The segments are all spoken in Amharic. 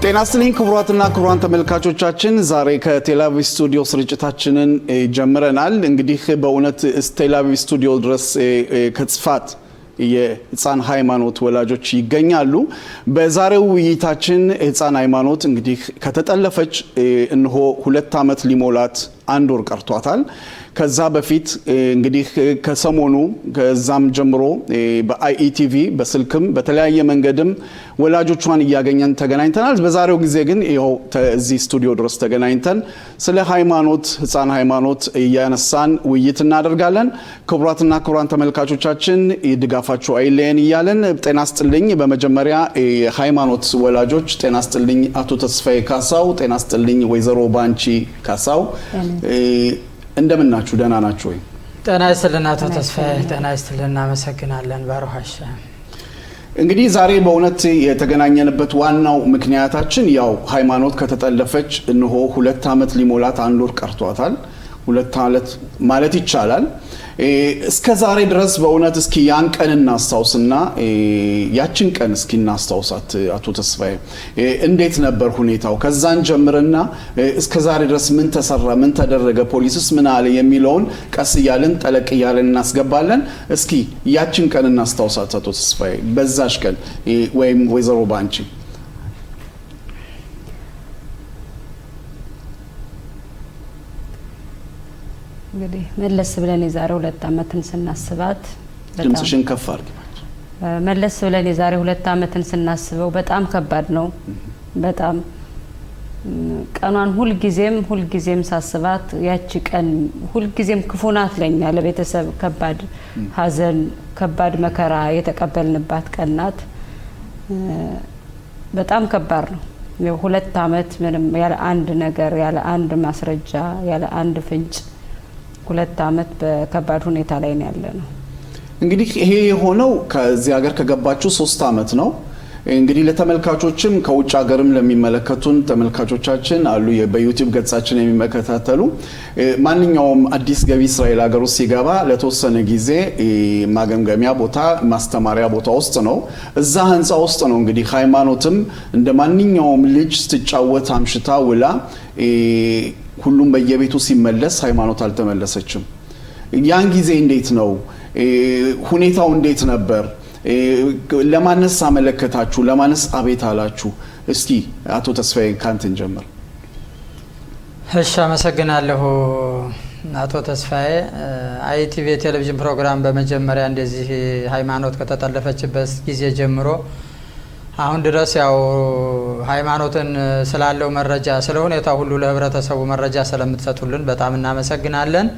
ጤና ይስጥልኝ ክቡራትና ክቡራን ተመልካቾቻችን ዛሬ ከቴላቪቭ ስቱዲዮ ስርጭታችንን ጀምረናል። እንግዲህ በእውነት ቴላቪቭ ስቱዲዮ ድረስ ከጽፋት የህፃን ሃይማኖት ወላጆች ይገኛሉ። በዛሬው ውይይታችን ህፃን ሃይማኖት እንግዲህ ከተጠለፈች እንሆ 2 ዓመት ሊሞላት 1 ወር ቀርቷታል። ከዛ በፊት እንግዲህ ከሰሞኑ ከዛም ጀምሮ በአይኢቲቪ በስልክም በተለያየ መንገድም ወላጆቿን እያገኘን ተገናኝተናል። በዛሬው ጊዜ ግን ይኸው እዚህ ስቱዲዮ ድረስ ተገናኝተን ስለ ሃይማኖት ህፃን ሃይማኖት እያነሳን ውይይት እናደርጋለን። ክቡራትና ክቡራን ተመልካቾቻችን ድጋፋችሁ አይለየን እያለን ጤና ይስጥልኝ። በመጀመሪያ ሃይማኖት ወላጆች ጤና ይስጥልኝ አቶ ተስፋዬ ካሳው፣ ጤና ይስጥልኝ ወይዘሮ ባንቺ ካሳው። እንደምን ናችሁ? ደህና ናችሁ ወይ? ጤና ይስጥልን አቶ ተስፋዬ። ጤና ይስጥልን፣ እናመሰግናለን። ባሩሃሽ እንግዲህ ዛሬ በእውነት የተገናኘንበት ዋናው ምክንያታችን ያው ሃይማኖት ከተጠለፈች እንሆ 2 ዓመት ሊሞላት 1 ወር ቀርቷታል። 2 ዓመት ማለት ይቻላል። እስከ ዛሬ ድረስ በእውነት እስኪ ያን ቀን እናስታውስና ያችን ቀን እስኪ እናስታውሳት አቶ ተስፋዬ። እንዴት ነበር ሁኔታው? ከዛን ጀምርና እስከ ዛሬ ድረስ ምን ተሰራ፣ ምን ተደረገ፣ ፖሊስስ ምን አለ የሚለውን ቀስ እያልን ጠለቅ እያልን እናስገባለን። እስኪ ያችን ቀን እናስታውሳት አቶ ተስፋዬ። በዛሽ ቀን ወይም ወይዘሮ ባንቺ እንግዲህ መለስ ብለን የዛሬ 2 ዓመትን ስናስባት ድምጽሽን ከፍ አድርጊ። መለስ ብለን የዛሬ 2 ዓመትን ስናስበው በጣም ከባድ ነው። በጣም ቀኗን ሁልጊዜም ሳስባት ያቺ ቀን ሁልጊዜም ክፉ ናት ለኛ ለቤተሰብ ከባድ ሀዘን ከባድ መከራ የተቀበልንባት ቀን ናት። በጣም ከባድ ነው። 2 ዓመት ምንም ያለ አንድ ነገር ያለ አንድ ማስረጃ ያለ አንድ ፍንጭ 2 ዓመት በከባድ ሁኔታ ላይ ነው ያለነው። እንግዲህ ይሄ የሆነው ከዚህ ሀገር ከገባችሁ 3 ዓመት ነው። እንግዲህ ለተመልካቾችም ከውጭ ሀገርም ለሚመለከቱን ተመልካቾቻችን አሉ በዩቲዩብ ገጻችን የሚመከታተሉ ማንኛውም አዲስ ገቢ እስራኤል ሀገር ውስጥ ሲገባ ለተወሰነ ጊዜ ማገምገሚያ ቦታ ማስተማሪያ ቦታ ውስጥ ነው። እዛ ህንጻ ውስጥ ነው እንግዲህ ሃይማኖትም እንደ ማንኛውም ልጅ ስትጫወት አምሽታ ውላ ሁሉም በየቤቱ ሲመለስ ሃይማኖት አልተመለሰችም። ያን ጊዜ እንዴት ነው ሁኔታው? እንዴት ነበር? ለማንስ አመለከታችሁ? ለማንስ አቤት አላችሁ? እስኪ አቶ ተስፋዬ ካንተን ጀምር። እሺ፣ አመሰግናለሁ አቶ ተስፋዬ። አይቲቪ ቴሌቪዥን ፕሮግራም በመጀመሪያ እንደዚህ ሃይማኖት ከተጠለፈችበት ጊዜ ጀምሮ አሁን ድረስ ያው ሃይማኖትን ስላለው መረጃ ስለ ሁኔታው ሁሉ ለህብረተሰቡ መረጃ ስለምትሰጡልን በጣም እናመሰግናለን።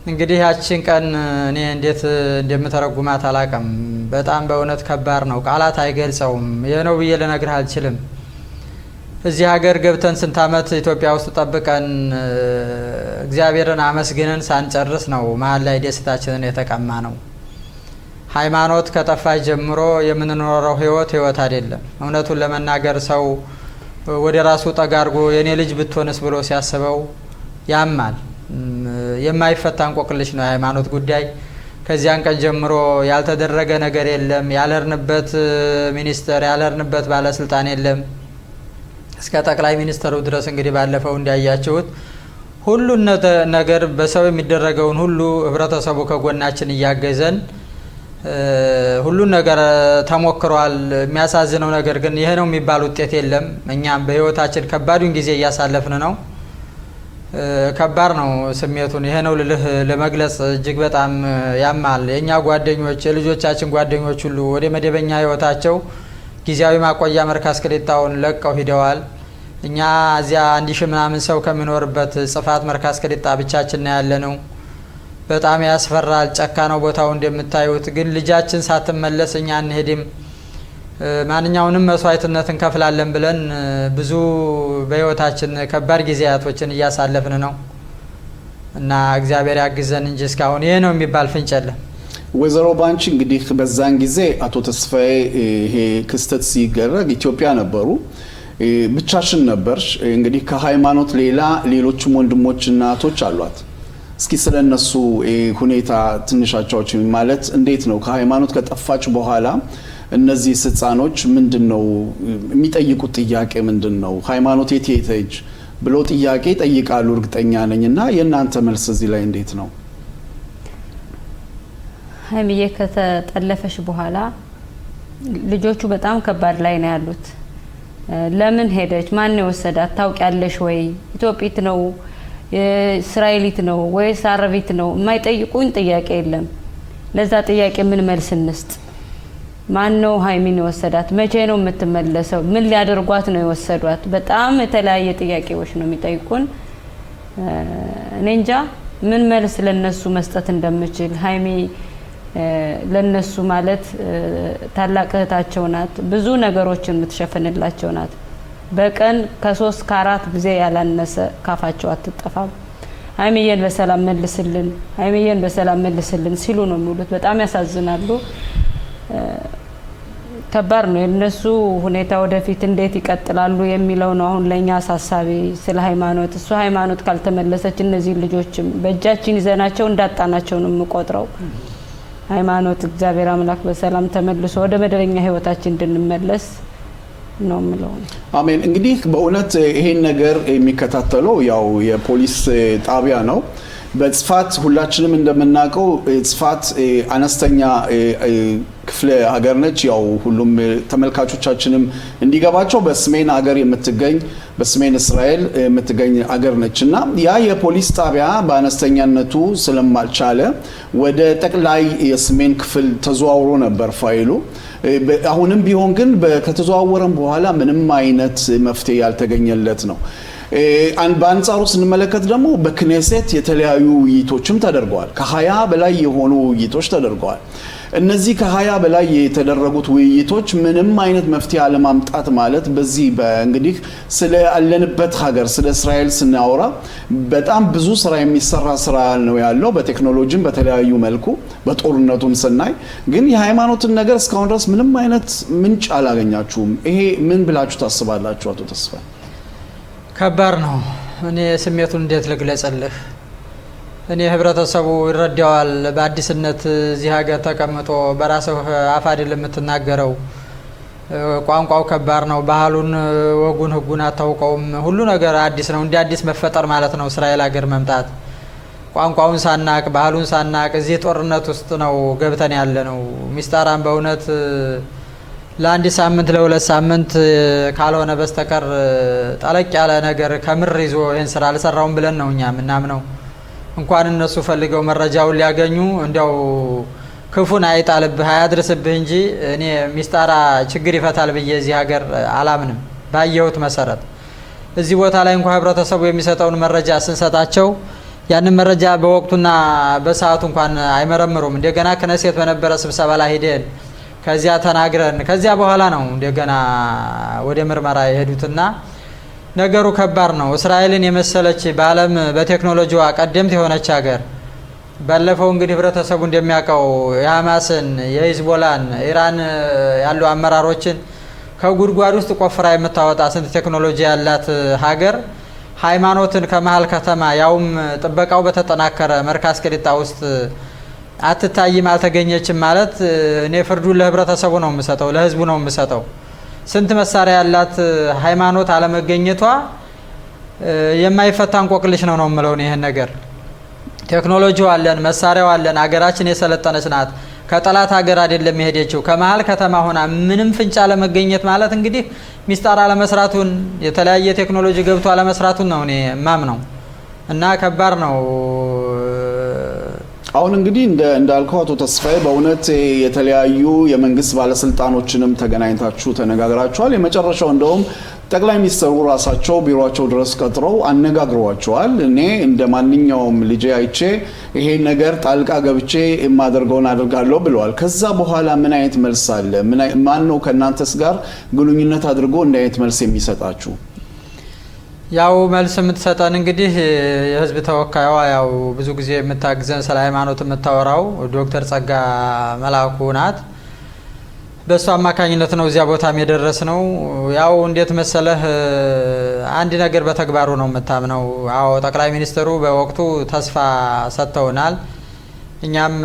እንግዲህ ያችን ቀን እኔ እንዴት እንደምተረጉማት አላቀም። በጣም በእውነት ከባድ ነው፣ ቃላት አይገልጸውም። ይሄ ነው ብዬ ልነግርህ አልችልም። እዚህ ሀገር ገብተን ስንት ዓመት ኢትዮጵያ ውስጥ ጠብቀን እግዚአብሔርን አመስግነን ሳንጨርስ ነው መሀል ላይ ደስታችንን የተቀማ ነው። ሃይማኖት ከጠፋች ጀምሮ የምንኖረው ህይወት አይደለም። እውነቱን ለመናገር ሰው ወደ ራሱ ጠጋርጎ የኔ ልጅ ብትሆንስ ብሎ ሲያስበው ያማል። የማይፈታ እንቆቅልሽ ነው የሃይማኖት ጉዳይ። ከዚያን ቀን ጀምሮ ያልተደረገ ነገር የለም። ያለርንበት ሚኒስተር ያለርንበት ባለስልጣን የለም። እስከ ጠቅላይ ሚኒስተሩ ድረስ እንግዲህ ባለፈው እንዲያያችሁት ሁሉን ነገር በሰው የሚደረገውን ሁሉ ህብረተሰቡ ከጎናችን እያገዘን ሁሉን ነገር ተሞክሯል። የሚያሳዝነው ነገር ግን ይሄ ነው የሚባል ውጤት የለም። እኛም በህይወታችን ከባዱን ጊዜ እያሳለፍን ነው። ከባድ ነው ስሜቱን። ይሄ ነው ልልህ ለመግለጽ እጅግ በጣም ያማል። የኛ ጓደኞች የልጆቻችን ጓደኞች ሁሉ ወደ መደበኛ ህይወታቸው ጊዜያዊ ማቆያ መርካዝ ቅሊጣውን ለቀው ሂደዋል። እኛ እዚያ 1000 ምናምን ሰው ከሚኖርበት ጽፋት መርካዝ ቅሊጣ ብቻችን ነው ያለነው። በጣም ያስፈራል። ጫካ ነው ቦታው እንደምታዩት። ግን ልጃችን ሳትመለስ እኛ እንሄድም ማንኛውንም መስዋዕትነት እንከፍላለን ብለን ብዙ በህይወታችን ከባድ ጊዜያቶችን እያሳለፍን ነው እና እግዚአብሔር ያግዘን እንጂ እስካሁን ይሄ ነው የሚባል ፍንጭ የለም። ወይዘሮ ባንቺ እንግዲህ በዛን ጊዜ አቶ ተስፋዬ ይሄ ክስተት ሲገረግ ኢትዮጵያ ነበሩ፣ ብቻሽን ነበርሽ። እንግዲህ ከሃይማኖት ሌላ ሌሎችም ወንድሞችና እህቶች አሏት። እስኪ ስለነሱ ሁኔታ ትንሽ አጫውቺ። ማለት እንዴት ነው ከሃይማኖት ከጠፋች በኋላ እነዚህ ህፃኖች ምንድነው የሚጠይቁት ጥያቄ ምንድነው ሃይማኖት የት ሄደች ብሎ ጥያቄ ጠይቃሉ እርግጠኛ ነኝና የእናንተ መልስ እዚህ ላይ እንዴት ነው? ሀይሚዬ ከተጠለፈሽ በኋላ ልጆቹ በጣም ከባድ ላይ ነው ያሉት። ለምን ሄደች? ማን ነው ወሰዳት? ታውቂያለሽ ወይ? ኢትዮጵያዊት ነው እስራኤሊት ነው ወይስ አረቢት ነው? የማይጠይቁኝ ጥያቄ የለም። ለዛ ጥያቄ ምን መልስ እንስጥ? ማን ነው ሀይሚን የወሰዳት? መቼ ነው የምትመለሰው? ምን ሊያደርጓት ነው የወሰዷት? በጣም የተለያየ ጥያቄዎች ነው የሚጠይቁን። እኔ እንጃ ምን መልስ ለነሱ መስጠት እንደምችል። ሀይሚ ለነሱ ማለት ታላቅ እህታቸው ናት። ብዙ ነገሮችን የምትሸፍንላቸው ናት። በቀን ከ3 ከ4 ጊዜ ያላነሰ ካፋቸው አትጠፋም። ሀይሚዬን በሰላም መልስልን፣ ሀይሚዬን በሰላም መልስልን ሲሉ ነው የሚሉት። በጣም ያሳዝናሉ። ከባድ ነው የነሱ ሁኔታ። ወደፊት እንዴት ይቀጥላሉ የሚለው ነው አሁን ለኛ አሳሳቢ። ስለ ሃይማኖት እሱ ሃይማኖት ካልተመለሰች እነዚህ ልጆችም በእጃችን ይዘናቸው እንዳጣናቸው ነው የምቆጥረው። ሃይማኖት እግዚአብሔር አምላክ በሰላም ተመልሶ ወደ መደበኛ ህይወታችን እንድንመለስ ነው የምለው። አሜን። እንግዲህ በእውነት ይሄን ነገር የሚከታተለው ያው የፖሊስ ጣቢያ ነው። በጽፋት ሁላችንም እንደምናውቀው ጽፋት አነስተኛ ክፍለ ሀገር ነች። ያው ሁሉም ተመልካቾቻችንም እንዲገባቸው በሰሜን ሀገር የምትገኝ በሰሜን እስራኤል የምትገኝ ሀገር ነችና ያ የፖሊስ ጣቢያ በአነስተኛነቱ ስለማልቻለ ወደ ጠቅላይ የሰሜን ክፍል ተዘዋውሮ ነበር ፋይሉ። አሁንም ቢሆን ግን ከተዘዋወረም በኋላ ምንም አይነት መፍትሄ ያልተገኘለት ነው። በአንጻሩ ስንመለከት ደግሞ በክኔሴት የተለያዩ ውይይቶችም ተደርገዋል። ከ20 በላይ የሆኑ ውይይቶች ተደርገዋል። እነዚህ ከ20 በላይ የተደረጉት ውይይቶች ምንም አይነት መፍትሄ አለማምጣት ማለት በዚህ እንግዲህ ስለ አለንበት ሀገር ስለ እስራኤል ስናወራ በጣም ብዙ ስራ የሚሰራ ስራ ነው ያለው በቴክኖሎጂም በተለያዩ መልኩ በጦርነቱም ስናይ ግን የሃይማኖትን ነገር እስካሁን ድረስ ምንም አይነት ምንጭ አላገኛችሁም። ይሄ ምን ብላችሁ ታስባላችሁ አቶ ተስፋ? ከባድ ነው። እኔ ስሜቱን እንዴት ልግለጽልህ? እኔ ህብረተሰቡ ይረዳዋል። በአዲስነት እዚህ ሀገር ተቀምጦ በራስህ አፍ አይደለም የምትናገረው። ቋንቋው ከባድ ነው። ባህሉን፣ ወጉን፣ ህጉን አታውቀውም። ሁሉ ነገር አዲስ ነው። እንደ አዲስ መፈጠር ማለት ነው እስራኤል ሀገር መምጣት። ቋንቋውን ሳናቅ ባህሉን ሳናቅ እዚህ ጦርነት ውስጥ ነው ገብተን ያለ ነው። ሚስጣራን በእውነት ለአንድ ሳምንት ለሁለት ሳምንት ካልሆነ በስተቀር ጠለቅ ያለ ነገር ከምር ይዞ ይህን ስራ አልሰራውም ብለን ነው እኛ ምናምነው። እንኳን እነሱ ፈልገው መረጃውን ሊያገኙ እንዲያው ክፉን አይጣልብህ አያድርስብህ እንጂ እኔ ሚስጣራ ችግር ይፈታል ብዬ እዚህ ሀገር አላምንም። ባየሁት መሰረት እዚህ ቦታ ላይ እንኳን ህብረተሰቡ የሚሰጠውን መረጃ ስንሰጣቸው ያንን መረጃ በወቅቱና በሰዓቱ እንኳን አይመረምሩም። እንደገና ክነሴት በነበረ ስብሰባ ላይ ሄደን ከዚያ ተናግረን ከዚያ በኋላ ነው እንደገና ወደ ምርመራ የሄዱትና ነገሩ ከባድ ነው። እስራኤልን የመሰለች በዓለም በቴክኖሎጂዋ ቀደምት የሆነች ሀገር ባለፈው እንግዲህ ህብረተሰቡ እንደሚያውቀው የሐማስን የሂዝቦላን ኢራን ያሉ አመራሮችን ከጉድጓድ ውስጥ ቆፍራ የምታወጣ ስንት ቴክኖሎጂ ያላት ሀገር ሃይማኖትን ከመሃል ከተማ ያውም ጥበቃው በተጠናከረ መርካዝ ቅሊጣ ውስጥ አትታይም አልተገኘችም ማለት እኔ ፍርዱን ለህብረተሰቡ ነው የምሰጠው፣ ለህዝቡ ነው የምሰጠው። ስንት መሳሪያ ያላት ሃይማኖት አለመገኘቷ የማይፈታ እንቆቅልሽ ነው የምለው። ይሄን ነገር ቴክኖሎጂው አለን፣ መሳሪያው አለን፣ አገራችን የሰለጠነች ናት። ከጠላት ሀገር አይደለም የሄደችው ከመሃል ከተማ ሆና ምንም ፍንጭ አለመገኘት ማለት እንግዲህ ሚስጣር አለመስራቱን የተለያየ ቴክኖሎጂ ገብቶ አለመስራቱን ነው እኔ ማምነው እና ከባድ ነው። አሁን እንግዲህ እንዳልከው አቶ ተስፋዬ በእውነት የተለያዩ የመንግስት ባለስልጣኖችንም ተገናኝታችሁ ተነጋግራችኋል። የመጨረሻው እንደውም ጠቅላይ ሚኒስትሩ ራሳቸው ቢሮአቸው ድረስ ቀጥረው አነጋግሯቸዋል። እኔ እንደ ማንኛውም ልጅ አይቼ ይሄ ነገር ጣልቃ ገብቼ የማደርገውን አድርጋለሁ ብለዋል። ከዛ በኋላ ምን አይነት መልስ አለ? ማን ነው ከእናንተስ ጋር ግንኙነት አድርጎ እንደ አይነት መልስ የሚሰጣችሁ? ያው መልስ የምትሰጠን እንግዲህ የህዝብ ተወካይዋ ያው ብዙ ጊዜ የምታግዘን ስለ ሃይማኖት የምታወራው ዶክተር ጸጋ መላኩ ናት። በእሱ አማካኝነት ነው እዚያ ቦታም የደረስ ነው። ያው እንዴት መሰለህ አንድ ነገር በተግባሩ ነው የምታምነው። አዎ ጠቅላይ ሚኒስትሩ በወቅቱ ተስፋ ሰጥተውናል። እኛም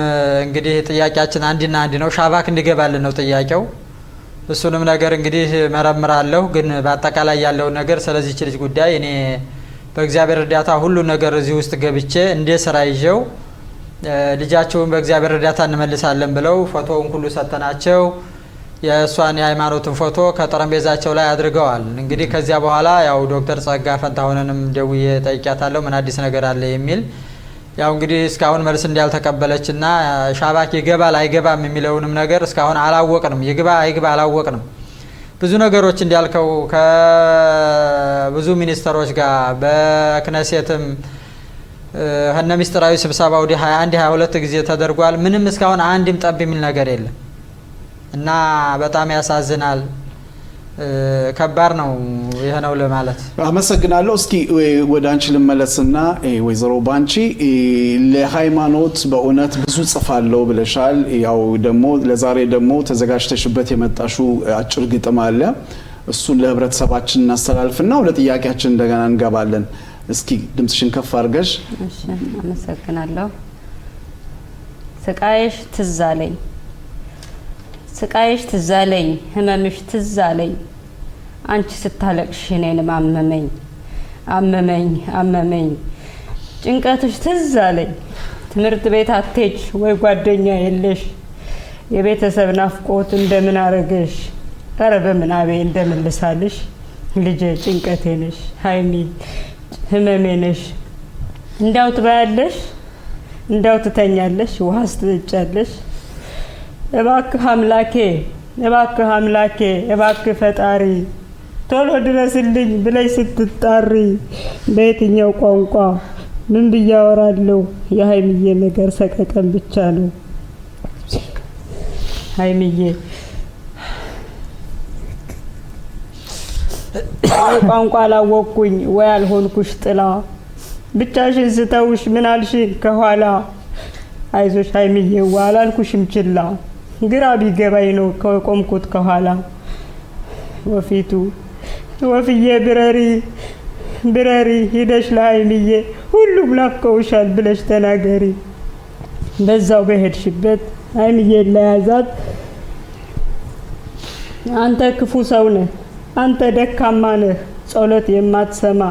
እንግዲህ ጥያቄያችን አንድና አንድ ነው፣ ሻባክ እንዲገባልን ነው ጥያቄው። እሱንም ነገር እንግዲህ መረምራለሁ። ግን በአጠቃላይ ያለው ነገር ስለዚህ ልጅ ጉዳይ እኔ በእግዚአብሔር እርዳታ ሁሉ ነገር እዚህ ውስጥ ገብቼ እንደ ስራ ይዤው ልጃቸውን በእግዚአብሔር እርዳታ እንመልሳለን ብለው ፎቶውን ሁሉ ሰጠናቸው። የእሷን የሃይማኖትን ፎቶ ከጠረጴዛቸው ላይ አድርገዋል። እንግዲህ ከዚያ በኋላ ያው ዶክተር ጸጋ ፈንታሁንንም ደውዬ ጠይቂያታለሁ ምን አዲስ ነገር አለ የሚል ያው እንግዲህ እስካሁን መልስ እንዳልተቀበለችና ሻባክ ይገባል አይገባም የሚለውንም ነገር እስካሁን አላወቅንም። ይግባ አይግባ አላወቅንም። ብዙ ነገሮች እንዳልከው ከብዙ ሚኒስተሮች ጋር በክነሴትም ሀነ ሚስጥራዊ ስብሰባ ወደ 21 22 ጊዜ ተደርጓል። ምንም እስካሁን አንድም ጠብ የሚል ነገር የለም እና በጣም ያሳዝናል። ከባድ ነው ይሄ ነው ለማለት። አመሰግናለሁ። እስኪ ወደ አንቺ ልመለስና ወይዘሮ ባንቺ ለሃይማኖት በእውነት ብዙ ጽፋለሁ ብለሻል። ያው ደግሞ ለዛሬ ደግሞ ተዘጋጅተሽበት የመጣሽው አጭር ግጥም አለ። እሱን ለህብረተሰባችን እናስተላልፍና ወደ ጥያቄያችን እንደገና እንገባለን። እስኪ ድምጽሽን ከፍ አድርገሽ። እሺ አመሰግናለሁ። ስቃይሽ ትዝ አለኝ ስቃይሽ ትዝ አለኝ ህመምሽ ትዝ አለኝ አንቺ ስታለቅሽ እኔንም አመመኝ አመመኝ አመመኝ ጭንቀትሽ ትዝ አለኝ ትምህርት ቤት አትሄጂ ወይ ጓደኛ የለሽ የቤተሰብ ናፍቆት እንደምን አረገሽ ኧረ በምናቤ እንደምን ልሳልሽ ልጄ ጭንቀቴ ነሽ ሃይሚ ህመሜ ነሽ እንዳው ትበያለሽ እንዳው ትተኛለሽ ውሃ ትጠጫለሽ እባክህ አምላኬ እባክህ አምላኬ እባክህ ፈጣሪ ቶሎ ድረስልኝ ብለሽ ስትጣሪ በየትኛው ቋንቋ ምን ብያወራለሁ የሃይሚዬ ነገር ሰቀቀን ብቻ ነው ሃይሚዬ ቋንቋ አላወቅኩኝ ወይ አልሆንኩሽ ጥላ ብቻሽን ስተውሽ ምን አልሽኝ ከኋላ አይዞሽ ሃይሚዬ አላልኩሽም ችላ ግራ ቢገባኝ ነው ከቆምኩት ከኋላ ወፊቱ ወፍዬ ብረሪ ብረሪ ሂደሽ ለሃይሚዬ ሁሉም ናፍቀውሻል ብለሽ ተናገሪ በዛው በሄድሽበት ሃይሚዬ ለያዛት አንተ ክፉ ሰው ነህ አንተ ደካማ ነህ ጸሎት የማትሰማ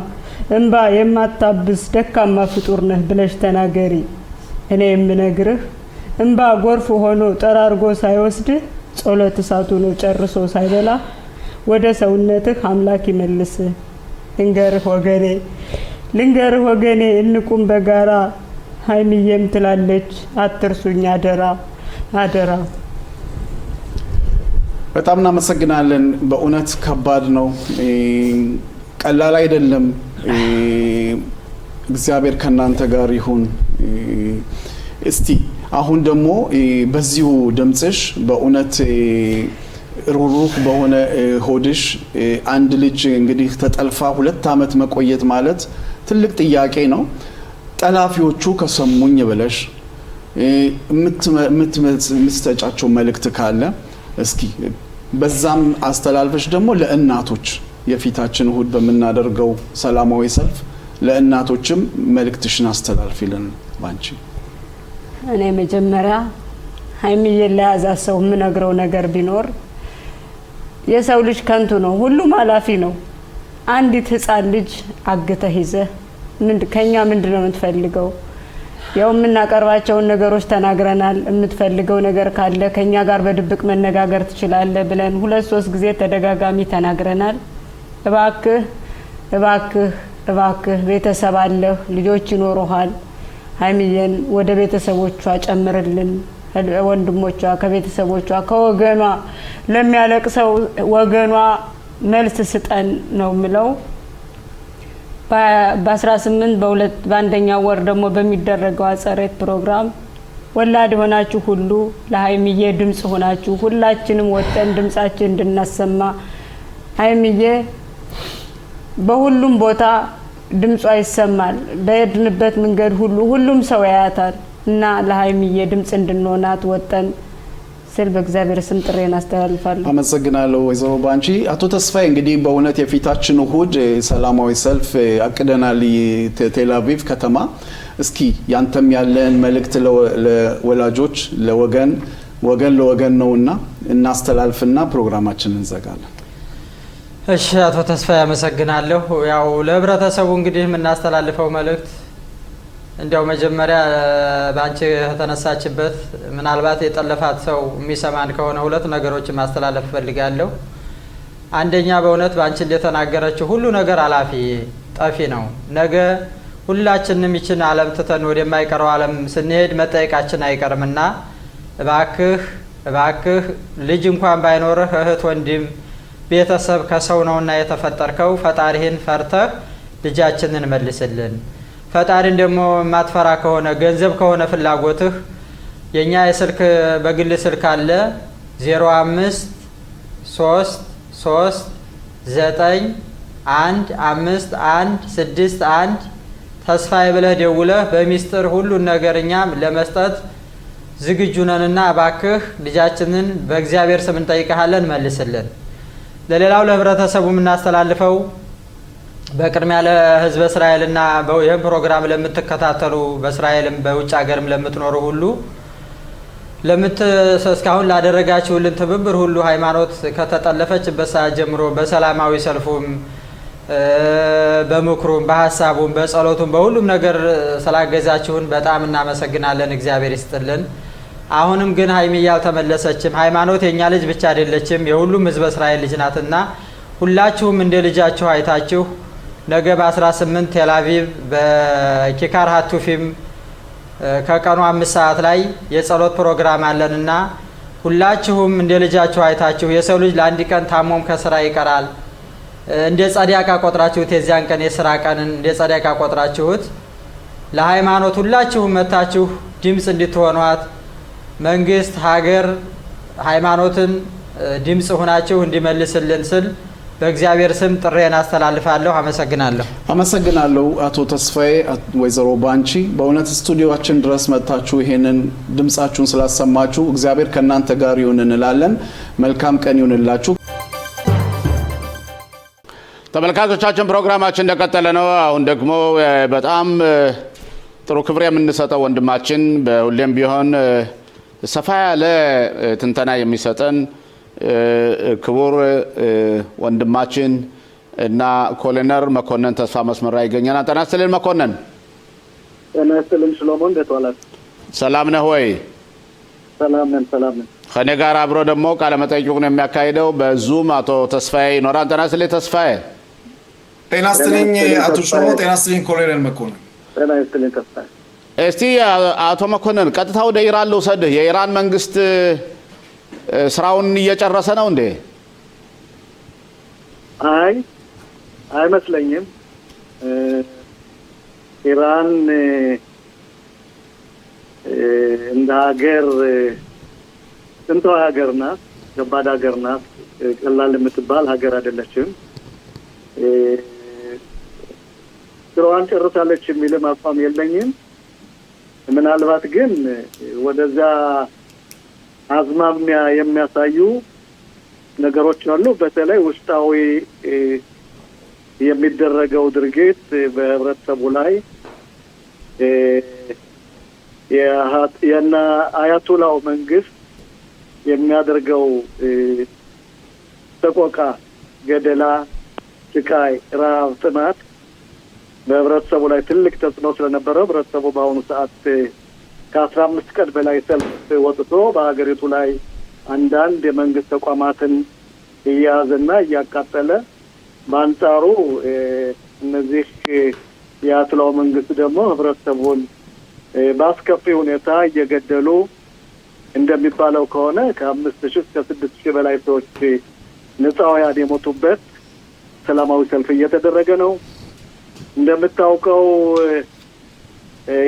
እንባ የማታብስ ደካማ ፍጡር ነህ ብለሽ ተናገሪ እኔ የምነግርህ እንባ ጎርፍ ሆኖ ጠራርጎ ሳይወስድህ ጸሎት እሳቱ ነው ጨርሶ ሳይበላ ወደ ሰውነትህ አምላክ ይመልስህ ልንገርህ ወገኔ እንቁም በጋራ ሃይሚዬም ትላለች አትርሱኝ አደራ አደራ። በጣም እናመሰግናለን። በእውነት ከባድ ነው፣ ቀላል አይደለም። እግዚአብሔር ከናንተ ጋር ይሁን። እስቲ አሁን ደግሞ በዚሁ ድምጽሽ በእውነት ሩሩህ በሆነ ሆድሽ አንድ ልጅ እንግዲህ ተጠልፋ 2 አመት መቆየት ማለት ትልቅ ጥያቄ ነው። ጠላፊዎቹ ከሰሙኝ ብለሽ የምትሰጫቸው መልእክት ካለ እስኪ በዛም አስተላልፈሽ ደግሞ ለእናቶች የፊታችን እሁድ በመናደርገው ሰላማዊ ሰልፍ ለእናቶችም መልእክትሽን አስተላልፊልን ባንቺ። እኔ መጀመሪያ ሃይሚዬ ለያዛ ሰው ምነግረው ነገር ቢኖር የሰው ልጅ ከንቱ ነው፣ ሁሉም ኃላፊ ነው። አንዲት ህፃን ልጅ አግተህ ይዘህ ከኛ ምንድነው የምትፈልገው? ያው የምናቀርባቸውን ነገሮች ተናግረናል። የምትፈልገው ነገር ካለ ከኛ ጋር በድብቅ መነጋገር ትችላለህ ብለን 2-3 ጊዜ ተደጋጋሚ ተናግረናል። እባክህ እባክህ እባክህ ቤተሰብ አለህ፣ ልጆች ይኖሩሃል። ሃይሚዬን ወደ ቤተሰቦቿ ጨምርልን፣ ወንድሞቿ ከቤተሰቦቿ ከወገኗ ለሚያለቅሰው ወገኗ መልስ ስጠን ነው ምለው። በ18 በአንደኛው ወር ደግሞ በሚደረገው አጸሬት ፕሮግራም ወላድ ሆናችሁ ሁሉ ለሃይሚዬ ድምጽ ሆናችሁ ሁላችንም ወጠን ድምጻችን እንድናሰማ ሃይሚዬ በሁሉም ቦታ ድምጿ ይሰማል። በየድንበት መንገድ ሁሉ ሁሉም ሰው ያያታል እና ለሃይሚዬ ድምጽ እንድንሆናት ወጠን ስል በእግዚአብሔር ስም ጥሬን አስተላልፋለሁ። አመሰግናለሁ ወይዘሮ ባንቺ። አቶ ተስፋዬ እንግዲህ በእውነት የፊታችን እሁድ ሰላማዊ ሰልፍ አቅደናል ቴል አቪቭ ከተማ። እስኪ ያንተም ያለን መልእክት ለወላጆች ለወገን ወገን ለወገን ነውና እናስተላልፍና ፕሮግራማችንን እንዘጋለን። እሺ አቶ ተስፋዬ አመሰግናለሁ። ያው ለህብረተሰቡ እንግዲህ የምናስተላልፈው መልእክት እንዲያው መጀመሪያ ባንቺ ተነሳችበት ምናልባት የጠለፋት ሰው የሚሰማን ከሆነ ሁለት ነገሮችን ማስተላለፍ ፈልጋለሁ። አንደኛ በእውነት ባንቺ እንደተናገረችው ሁሉ ነገር አላፊ ጠፊ ነው። ነገ ሁላችንም ይችን ዓለም ትተን ወደማይቀረው ዓለም ስንሄድ መጠየቃችን አይቀርምና እባክህ ልጅ እንኳን ባይኖርህ እህት፣ ወንድም፣ ቤተሰብ ከሰው ነውና የተፈጠርከው ፈጣሪህን ፈርተህ ልጃችንን መልስልን። ፈጣሪን ደግሞ የማትፈራ ከሆነ ገንዘብ ከሆነ ፍላጎትህ የኛ የስልክ በግል ስልክ አለ 0533915161 ተስፋዬ ብለህ ደውለህ በሚስጥር ሁሉን ነገር እኛም ለመስጠት ዝግጁ ነንና እባክህ ልጃችንን በእግዚአብሔር ስም እንጠይቀሃለን መልስልን። ለሌላው ለህብረተሰቡ የምናስተላልፈው በቅድሚያ ለህዝበ እስራኤልና ይህን ፕሮግራም ለምትከታተሉ በእስራኤልም በውጭ ሀገርም ለምትኖሩ ሁሉ እስካሁን ላደረጋችሁልን ትብብር ሁሉ ሃይማኖት ከተጠለፈችበት ሰዓት ጀምሮ በሰላማዊ ሰልፉም በምክሩም በሀሳቡም በጸሎቱም በሁሉም ነገር ስላገዛችሁን በጣም እናመሰግናለን። እግዚአብሔር ይስጥልን። አሁንም ግን ሀይሚዬ አልተመለሰችም። ሃይማኖት የኛ ልጅ ብቻ አይደለችም፣ የሁሉም ህዝበ እስራኤል ልጅ ናትና ሁላችሁም እንደ ልጃችሁ አይታችሁ ነገ በ18 ቴል አቪቭ በኪካር ሃቱፊም ከቀኑ 5 ሰዓት ላይ የጸሎት ፕሮግራም አለንና ሁላችሁም እንደ ልጃችሁ አይታችሁ የሰው ልጅ ለአንድ ቀን ታሞም ከስራ ይቀራል እንደ ጸዲቃ ቆጥራችሁት የዚያን ቀን የስራ ቀንን እንደ ጸዲቃ ቆጥራችሁት ለሃይማኖት ሁላችሁም መታችሁ ድምጽ እንድትሆኗት መንግስት ሀገር ሃይማኖትን ድምጽ ሆናችሁ እንዲመልስልን ስል በእግዚአብሔር ስም ጥሬን አስተላልፋለሁ። አመሰግናለሁ አቶ ተስፋዬ፣ ወይዘሮ ባንቺ በእውነት ስቱዲዮአችን ድረስ መጥታችሁ ይሄንን ድምጻችሁን ስላሰማችሁ እግዚአብሔር ከናንተ ጋር ይሁን እንላለን። መልካም ቀን ይሁንላችሁ። ተመልካቾቻችን ፕሮግራማችን እንደቀጠለ ነው። አሁን ደግሞ በጣም ጥሩ ክብር የምንሰጠው ወንድማችን በሁሌም ቢሆን ሰፋ ያለ ትንተና የሚሰጠን ክቡር ወንድማችን እና ኮሎኔል መኮንን ተስፋ መስመር ላይ ይገኛል። ጤና ይስጥልን መኮንን። ጤና ይስጥልን ሰሎሞን፣ እንዴት ዋላችሁ? ሰላም ነህ ወይ? ሰላም ነን። ከኔ ጋር አብሮ ደግሞ ቃለ መጠይቁን የሚያካሂደው በዙም አቶ ተስፋዬ ይኖራል። ጤና ይስጥልኝ ተስፋዬ። ጤና ይስጥልኝ አቶ ሾሞ። ጤና ይስጥልኝ ኮሎኔል መኮንን። ጤና ይስጥልኝ ተስፋዬ። እስቲ አቶ መኮንን ቀጥታ ወደ ኢራን ልውሰድህ። የኢራን መንግስት ስራውን እየጨረሰ ነው እንዴ? አይመስለኝም። ኢራን እንደ ሀገር ጥንታዊ ሀገር ናት፣ ከባድ ሀገር ናት። ቀላል የምትባል ሀገር አይደለችም። ስራዋን ጨርሳለች የሚልም አቋም የለኝም። ምናልባት ግን ወደዛ አዝማሚያ የሚያሳዩ ነገሮች አሉ። በተለይ ውስጣዊ የሚደረገው ድርጊት በህብረተሰቡ ላይ የና አያቶላው መንግስት የሚያደርገው ተቆቃ፣ ገደላ፣ ስቃይ፣ ረሃብ፣ ጥማት በህብረተሰቡ ላይ ትልቅ ተጽዕኖ ስለነበረው ህብረተሰቡ በአሁኑ ሰዓት ከ15 ቀን በላይ ሰልፍ ወጥቶ በሀገሪቱ ላይ አንዳንድ የመንግስት ተቋማትን እያያዘና እያቃጠለ፣ በአንጻሩ እነዚህ የአያቶላው መንግስት ደግሞ ህብረተሰቡን በአስከፊ ሁኔታ እየገደሉ እንደሚባለው ከሆነ ከ5,000 እስከ 6,000 በላይ ሰዎች ንጹሃን የሞቱበት ሰላማዊ ሰልፍ እየተደረገ ነው። እንደምታውቀው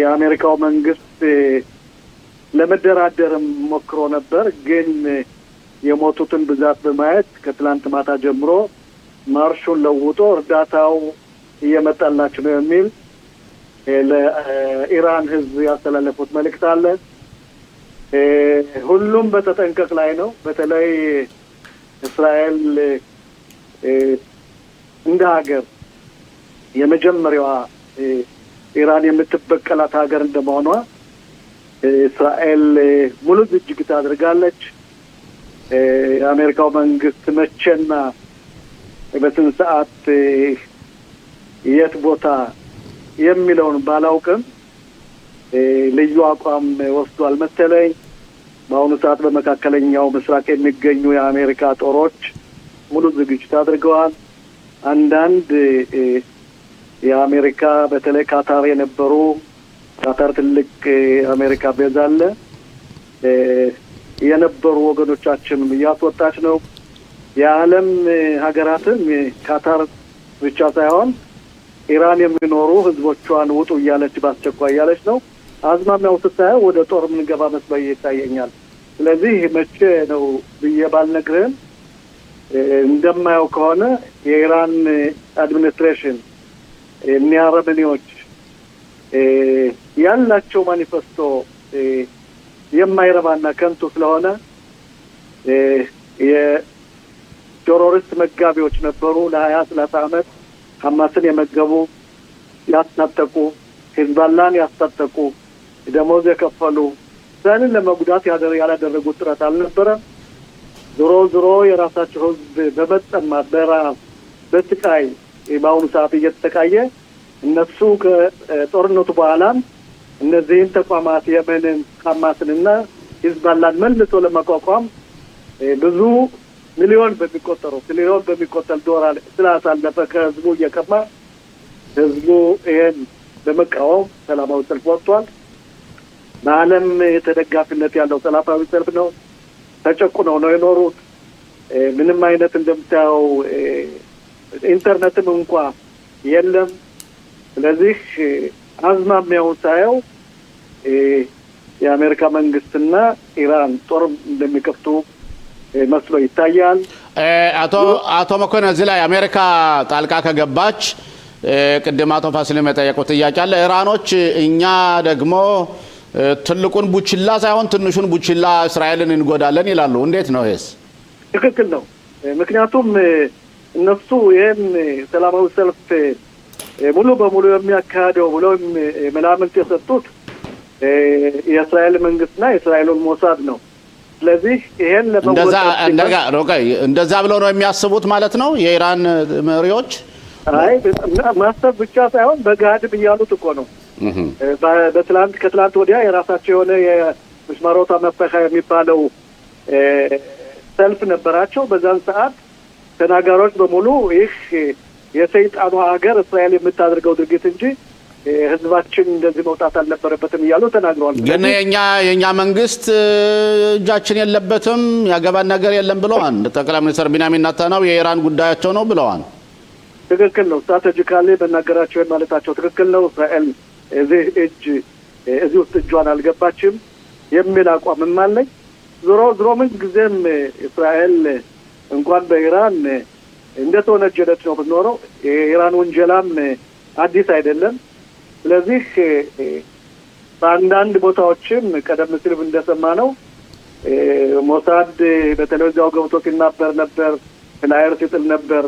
የአሜሪካው መንግስት ለመደራደርም ሞክሮ ነበር። ግን የሞቱትን ብዛት በማየት ከትላንት ማታ ጀምሮ ማርሹን ለውጦ እርዳታው እየመጣላችሁ ነው የሚል ለኢራን ህዝብ ያስተላለፉት መልእክት አለ። ሁሉም በተጠንቀቅ ላይ ነው። በተለይ እስራኤል እንደ ሀገር የመጀመሪያዋ ኢራን የምትበቀላት ሀገር እንደመሆኗ እስራኤል ሙሉ ዝግጅት አድርጋለች። የአሜሪካው መንግስት መቼና በስንት ሰዓት የት ቦታ የሚለውን ባላውቅም ልዩ አቋም ወስዷል መሰለኝ። በአሁኑ ሰዓት በመካከለኛው ምስራቅ የሚገኙ የአሜሪካ ጦሮች ሙሉ ዝግጅት አድርገዋል። አንዳንድ የአሜሪካ በተለይ ካታር የነበሩ ካታር ትልቅ የአሜሪካ ቤዝ አለ የነበሩ ወገኖቻችንም እያስወጣች ነው። የዓለም ሀገራትም ካታር ብቻ ሳይሆን ኢራን የሚኖሩ ህዝቦቿን ውጡ እያለች በአስቸኳይ እያለች ነው። አዝማሚያው ስታየው ወደ ጦር የምንገባ መስሎ ይታየኛል። ስለዚህ መቼ ነው ብዬ ባልነግርህም እንደማየው ከሆነ የኢራን አድሚኒስትሬሽን እኒያ አረመኔዎች ያላቸው ማኒፌስቶ የማይረባና ከንቱ ስለሆነ የቴሮሪስት መጋቢዎች ነበሩ። ለ20-30 ዓመት ሐማስን የመገቡ ያስታጠቁ፣ ሂዝባላን ያስታጠቁ፣ ደሞዝ የከፈሉ እስራኤልን ለመጉዳት ያላደረጉት ጥረት አልነበረም። ዞሮ የራሳቸው ህዝብ በመጠማት በረሃብ በስቃይ በአሁኑ ሰዓት እየተሰቃየ እነሱ ከጦርነቱ በኋላም እነዚህን ተቋማት የመንን ሐማስንና ሂዝባላን መልሶ ለመቋቋም ብዙ ሚሊዮን በሚቆጠር ዶላር ስላሳለፈ ከህዝቡ እየቀማ ህዝቡ ይሄን በመቃወም ሰላማዊ ሰልፍ ወጥቷል። በዓለም ተደጋፊነት ያለው ሰላማዊ ሰልፍ ነው። ተጨቁነው ነው የኖሩት። ምንም አይነት እንደምታየው ኢንተርኔትም እንኳ የለም። ስለዚህ አዝማሚያውን ሳየው የአሜሪካ መንግስትና ኢራን ጦር እንደሚከፍቱ መስሎ ይታያል። አቶ መኮንን እዚህ ላይ አሜሪካ ጣልቃ ከገባች ቅድም አቶ ፋሲልም የጠየቁት ጥያቄ አለ። ኢራኖች እኛ ደግሞ ትልቁን ቡችላ ሳይሆን ትንሹን ቡችላ እስራኤልን እንጎዳለን ይላሉ። እንዴት ነው ይሄስ? ትክክል ነው። ምክንያቱም እነሱ ይህን ሰላማዊ ሰልፍ ሙሉ በሙሉ የሚያካሄደው ብለው መላምት የሰጡት የእስራኤል መንግስትና የእስራኤሉን ሞሳድ ነው። ስለዚህ ይሄን እንደዛ ብለው ነው የሚያስቡት ማለት ነው የኢራን መሪዎች። አይ ማሰብ ብቻ ሳይሆን በጋድም እያሉት እኮ ነው። ከትላንት ወዲያ የራሳቸው የሆነ የምስማሮታ መፈሻ የሚባለው ሰልፍ ነበራቸው። በዛን ሰዓት ተናጋሪዎች በሙሉ ይህ የሰይጣኑ ሀገር እስራኤል የምታደርገው ድርጊት እንጂ ህዝባችን እንደዚህ መውጣት አልነበረበትም እያሉ ተናግረዋል። ግን የኛ መንግስት እጃችን የለበትም ያገባን ነገር የለም ብለዋል። ጠቅላይ ሚኒስትር ቢንያሚን ኔታንያሁ የኢራን ጉዳያቸው ነው ብለዋል። ትክክል ነው። ስትራቴጂካሊ በናገራቸው ማለታቸው ትክክል ነው። እስራኤል እዚህ ውስጥ እጇን አልገባችም የሚል አቋምም አለኝ። ዞሮ ምን ጊዜም እስራኤል እንኳን በኢራን እንደተወነጀለች ነው ብትኖረው የኢራን ወንጀላም አዲስ አይደለም። ስለዚህ በአንዳንድ ቦታዎችም ቀደም ሲል እንደሰማ ነው ሞሳድ በቴሌቪዥን ገብቶ ሲናገር ነበር፣ ፍላየር ሲጥል ነበር።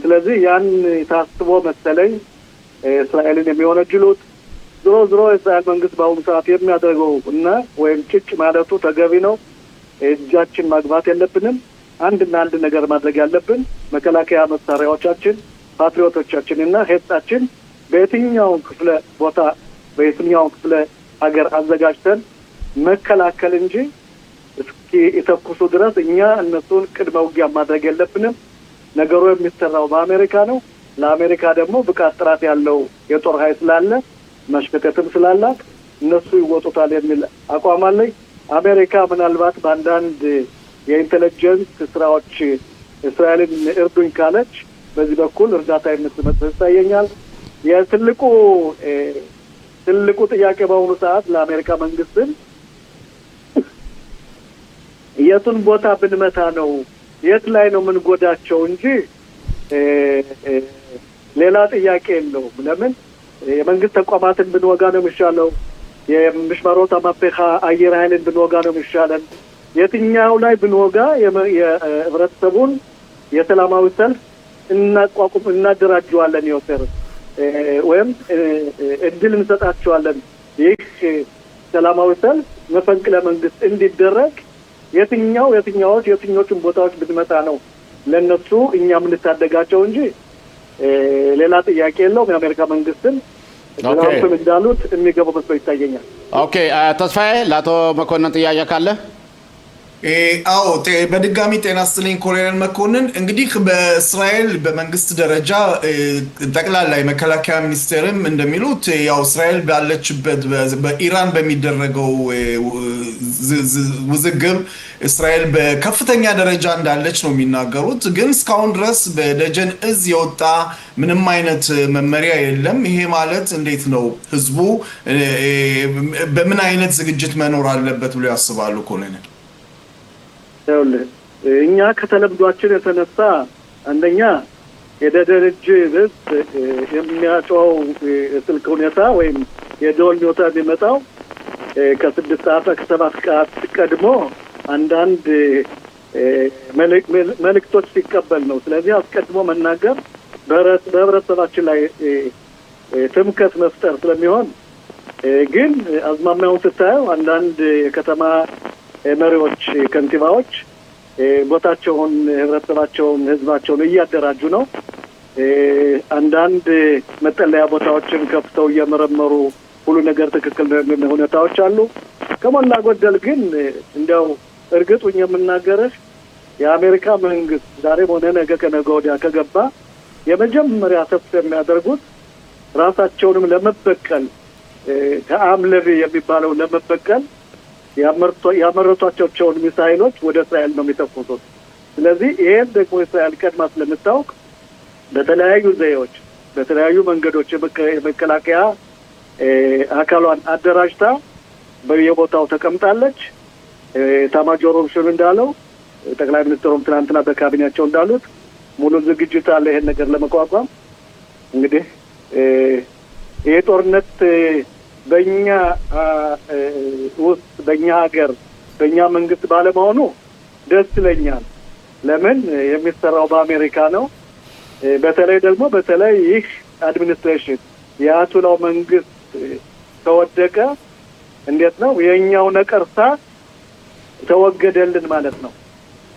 ስለዚህ ያን ታስቦ መሰለኝ እስራኤልን የሚወነጅሉት። ዞሮ የእስራኤል መንግስት በአሁኑ ሰዓት የሚያደርገው እና ወይም ጭጭ ማለቱ ተገቢ ነው። እጃችን ማግባት የለብንም። አንድ ነገር ማድረግ ያለብን መከላከያ መሳሪያዎቻችን፣ ፓትሪዮቶቻችንና ሄጣችን በየትኛውም ክፍለ ቦታ በየትኛውም ክፍለ ሀገር አዘጋጅተን መከላከል እንጂ እስኪ የተኩሱ ድረስ እኛ እነሱን ቅድመ ውጊያ ማድረግ የለብንም። ነገሩ የሚሰራው በአሜሪካ ነው። ለአሜሪካ ደግሞ ብቃት ጥራት ያለው የጦር ኃይል ስላለ መሽከተትም ስላላት እነሱ ይወጡታል የሚል አቋም አለኝ። አሜሪካ ምናልባት በአንዳንድ የኢንቴሊጀንስ ስራዎች እስራኤልን እርዱኝ ካለች በዚህ በኩል እርዳታ የምትመጽ ይታየኛል። የትልቁ ጥያቄ በአሁኑ ሰዓት ለአሜሪካ መንግስትን የቱን ቦታ ብንመታ ነው የት ላይ ነው የምንጎዳቸው እንጂ ሌላ ጥያቄ የለውም። ለምን የመንግስት ተቋማትን ብንወጋ ነው የሚሻለው? የምሽማሮት አማፔኻ አየር ኃይልን ብንወጋ ነው የሚሻለን? የትኛው ላይ ብንወጋ የህብረተሰቡን የሰላማዊ ሰልፍ እናደራጀዋለን ወይም እድል እንሰጣቸዋለን? ይህ ሰላማዊ ሰልፍ መፈንቅለ መንግስት እንዲደረግ የትኞቹን ቦታዎች ብንመጣ ነው ለነሱ እኛም እንታደጋቸው እንጂ ሌላ ጥያቄ የለውም። የአሜሪካ መንግስትን ትራምፕም እንዳሉት የሚገባው መስሎ ይታየኛል። ኦኬ ተስፋዬ ለአቶ መኮንን ጥያቄ ካለ? አዎ በድጋሚ ጤና ይስጥልኝ ኮሎኔል መኮንን። እንግዲህ በእስራኤል በመንግስት ደረጃ ጠቅላላ የመከላከያ ሚኒስቴርም እንደሚሉት ያው እስራኤል ባለችበት በኢራን በሚደረገው ውዝግብ እስራኤል በከፍተኛ ደረጃ እንዳለች ነው የሚናገሩት። ግን እስካሁን ድረስ በደጀን እዝ የወጣ ምንም አይነት መመሪያ የለም። ይሄ ማለት እንዴት ነው ህዝቡ በምን አይነት ዝግጅት መኖር አለበት ብሎ ያስባሉ ኮሎኔል? እኛ ከተለምዷችን የተነሳ አንደኛ የደጀን እዝ የሚያጫው ስልክ ሁኔታ ወይም የደወል ኖታ የሚመጣው ከ6 ሰዓት ከ7 ሰዓት ቀድሞ አንዳንድ መልእክቶች ሲቀበል ነው። ስለዚህ አስቀድሞ መናገር በህብረተሰባችን ላይ ትምከት መፍጠር ስለሚሆን ግን አዝማሚያውን ስታየው አንዳንድ የከተማ መሪዎች ከንቲባዎች ቦታቸውን ህብረተሰባቸውን ህዝባቸውን እያደራጁ ነው። አንዳንድ መጠለያ ቦታዎችን ከፍተው እየመረመሩ ሁሉ ነገር ትክክል ነው ሁኔታዎች አሉ። ከሞላ ጎደል ግን እንደው እርግጡኝ የምናገርህ የአሜሪካ መንግስት ዛሬም ሆነ ነገ ከነገ ወዲያ ከገባ የመጀመሪያ ተስፋ የሚያደርጉት ራሳቸውንም ለመበቀል ከአምለቢ የሚባለው ለመበቀል ያመረቷቸውን ሚሳይሎች ወደ እስራኤል ነው የሚተኩሱት። ስለዚህ ይሄን ደግሞ እስራኤል ቀድማ ስለምታውቅ በተለያዩ ዘዴዎች በተለያዩ መንገዶች የመከላከያ አካሏን አደራጅታ በየቦታው ተቀምጣለች። ኤታማዦር ሹም እንዳለው ጠቅላይ ሚኒስትሩም ትናንትና በካቢኔያቸው እንዳሉት ሙሉ ዝግጅት አለ ይሄን ነገር ለመቋቋም። እንግዲህ ይሄ ጦርነት በእኛ ውስጥ በእኛ ሀገር በእኛ መንግስት ባለመሆኑ ደስ ይለኛል። ለምን የሚሰራው በአሜሪካ ነው። በተለይ ይህ አድሚኒስትሬሽን የአያቶላው መንግስት ተወደቀ እንዴት ነው የኛው ነቀርሳ ተወገደልን ማለት ነው።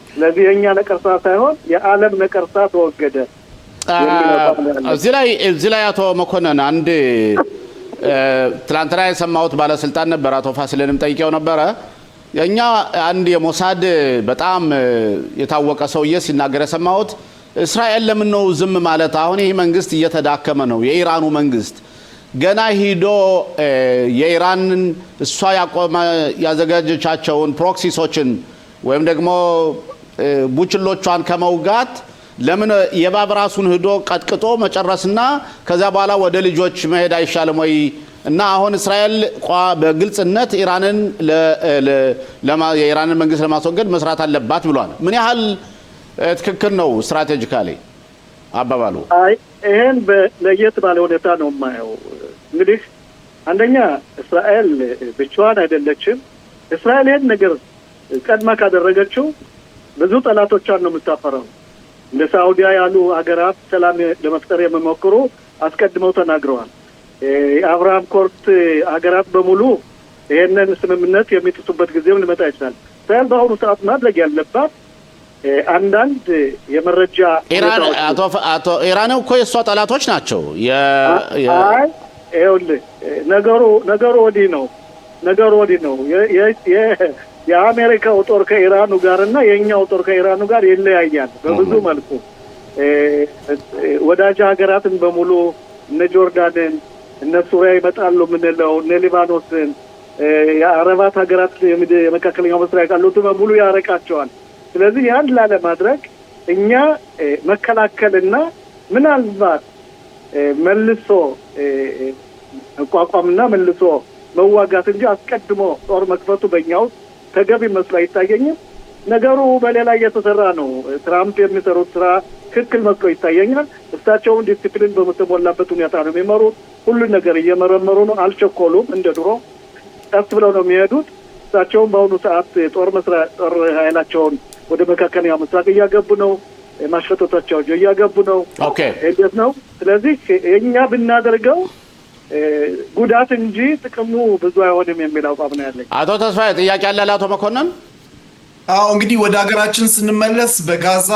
ስለዚህ የኛ ነቀርሳ ሳይሆን የዓለም ነቀርሳ ተወገደ። እዚህ ላይ አቶ መኮንን አንድ ትላንትና የሰማሁት ባለስልጣን ነበር፣ አቶ ፋሲልንም ጠይቄው ነበረ። እኛ አንድ የሞሳድ በጣም የታወቀ ሰውዬ ሲናገር የሰማሁት እስራኤል ለምን ነው ዝም ማለት? አሁን ይህ መንግስት እየተዳከመ ነው። የኢራኑ መንግስት ገና ሂዶ የኢራንን እሷ ያዘጋጀቻቸውን ፕሮክሲሶችን ወይም ደግሞ ቡችሎቿን ከመውጋት ለምን የባብ ራሱን ሂዶ ቀጥቅጦ መጨረስና ከዛ በኋላ ወደ ልጆች መሄድ አይሻልም ወይ? እና አሁን እስራኤል በግልጽነት የኢራንን መንግስት ለማስወገድ መስራት አለባት ብሏል። ምን ያህል ትክክል ነው ስትራቴጂካሊ አባባሉ? ይሄን ለየት ባለ ሁኔታ ነው የማየው። እንግዲህ አንደኛ እስራኤል ብቻዋን አይደለችም። እስራኤል ይሄን ነገር ቀድማ ካደረገችው ብዙ ጠላቶቿን ነው የምታፈራው። እንደ ሳዑዲያ ያሉ ሀገራት ሰላም ለመፍጠር የሚሞክሩ አስቀድመው ተናግረዋል። የአብርሃም ኮርት ሀገራት በሙሉ ይሄንን ስምምነት የሚጥሱበት ጊዜም ሊመጣ ይችላል። እስራኤል በአሁኑ ሰዓት ማድረግ ያለባት አንዳንድ የመረጃ ኢራን እኮ የእሷ ጠላቶች ናቸው። ይኸውልህ ነገሩ ወዲህ ነው። የአሜሪካው ጦር ከኢራኑ ጋር እና የኛው ጦር ከኢራኑ ጋር ይለያያል በብዙ መልኩ። ወዳጅ ሀገራትን በሙሉ እነ ጆርዳንን እነ ሱሪያ ይመጣሉ የምንለው እነ ሊባኖስን የአረባት ሀገራት የመካከለኛው ምስራቅ ያሉትን በሙሉ ያረቃቸዋል። ስለዚህ ያን ላለማድረግ እኛ መከላከልና ምናልባት መልሶ መቋቋምና መልሶ መዋጋት እንጂ አስቀድሞ ጦር መክፈቱ በእኛው ተገቢ መስሎ አይታየኝም። ነገሩ በሌላ እየተሰራ ነው። ትራምፕ የሚሰሩት ስራ ትክክል መስሎ ይታየኛል። እሳቸውን ዲሲፕሊን በተሞላበት ሁኔታ ነው የሚመሩት። ሁሉን ነገር እየመረመሩ ነው። አልቸኮሉም። እንደ ድሮ ቀስ ብለው ነው የሚሄዱት። እሳቸውም በአሁኑ ሰዓት ጦር ኃይላቸውን ወደ መካከለኛው ምስራቅ እያገቡ ነው። ማሽፈቶቻቸው እያገቡ ነው። እንዴት ነው? ስለዚህ እኛ ብናደርገው ጉዳት እንጂ ጥቅሙ ብዙ አይሆንም የሚል አቋም ነው ያለኝ። አቶ ተስፋዬ ጥያቄ አለ ለአቶ መኮንን? አዎ እንግዲህ ወደ ሀገራችን ስንመለስ በጋዛ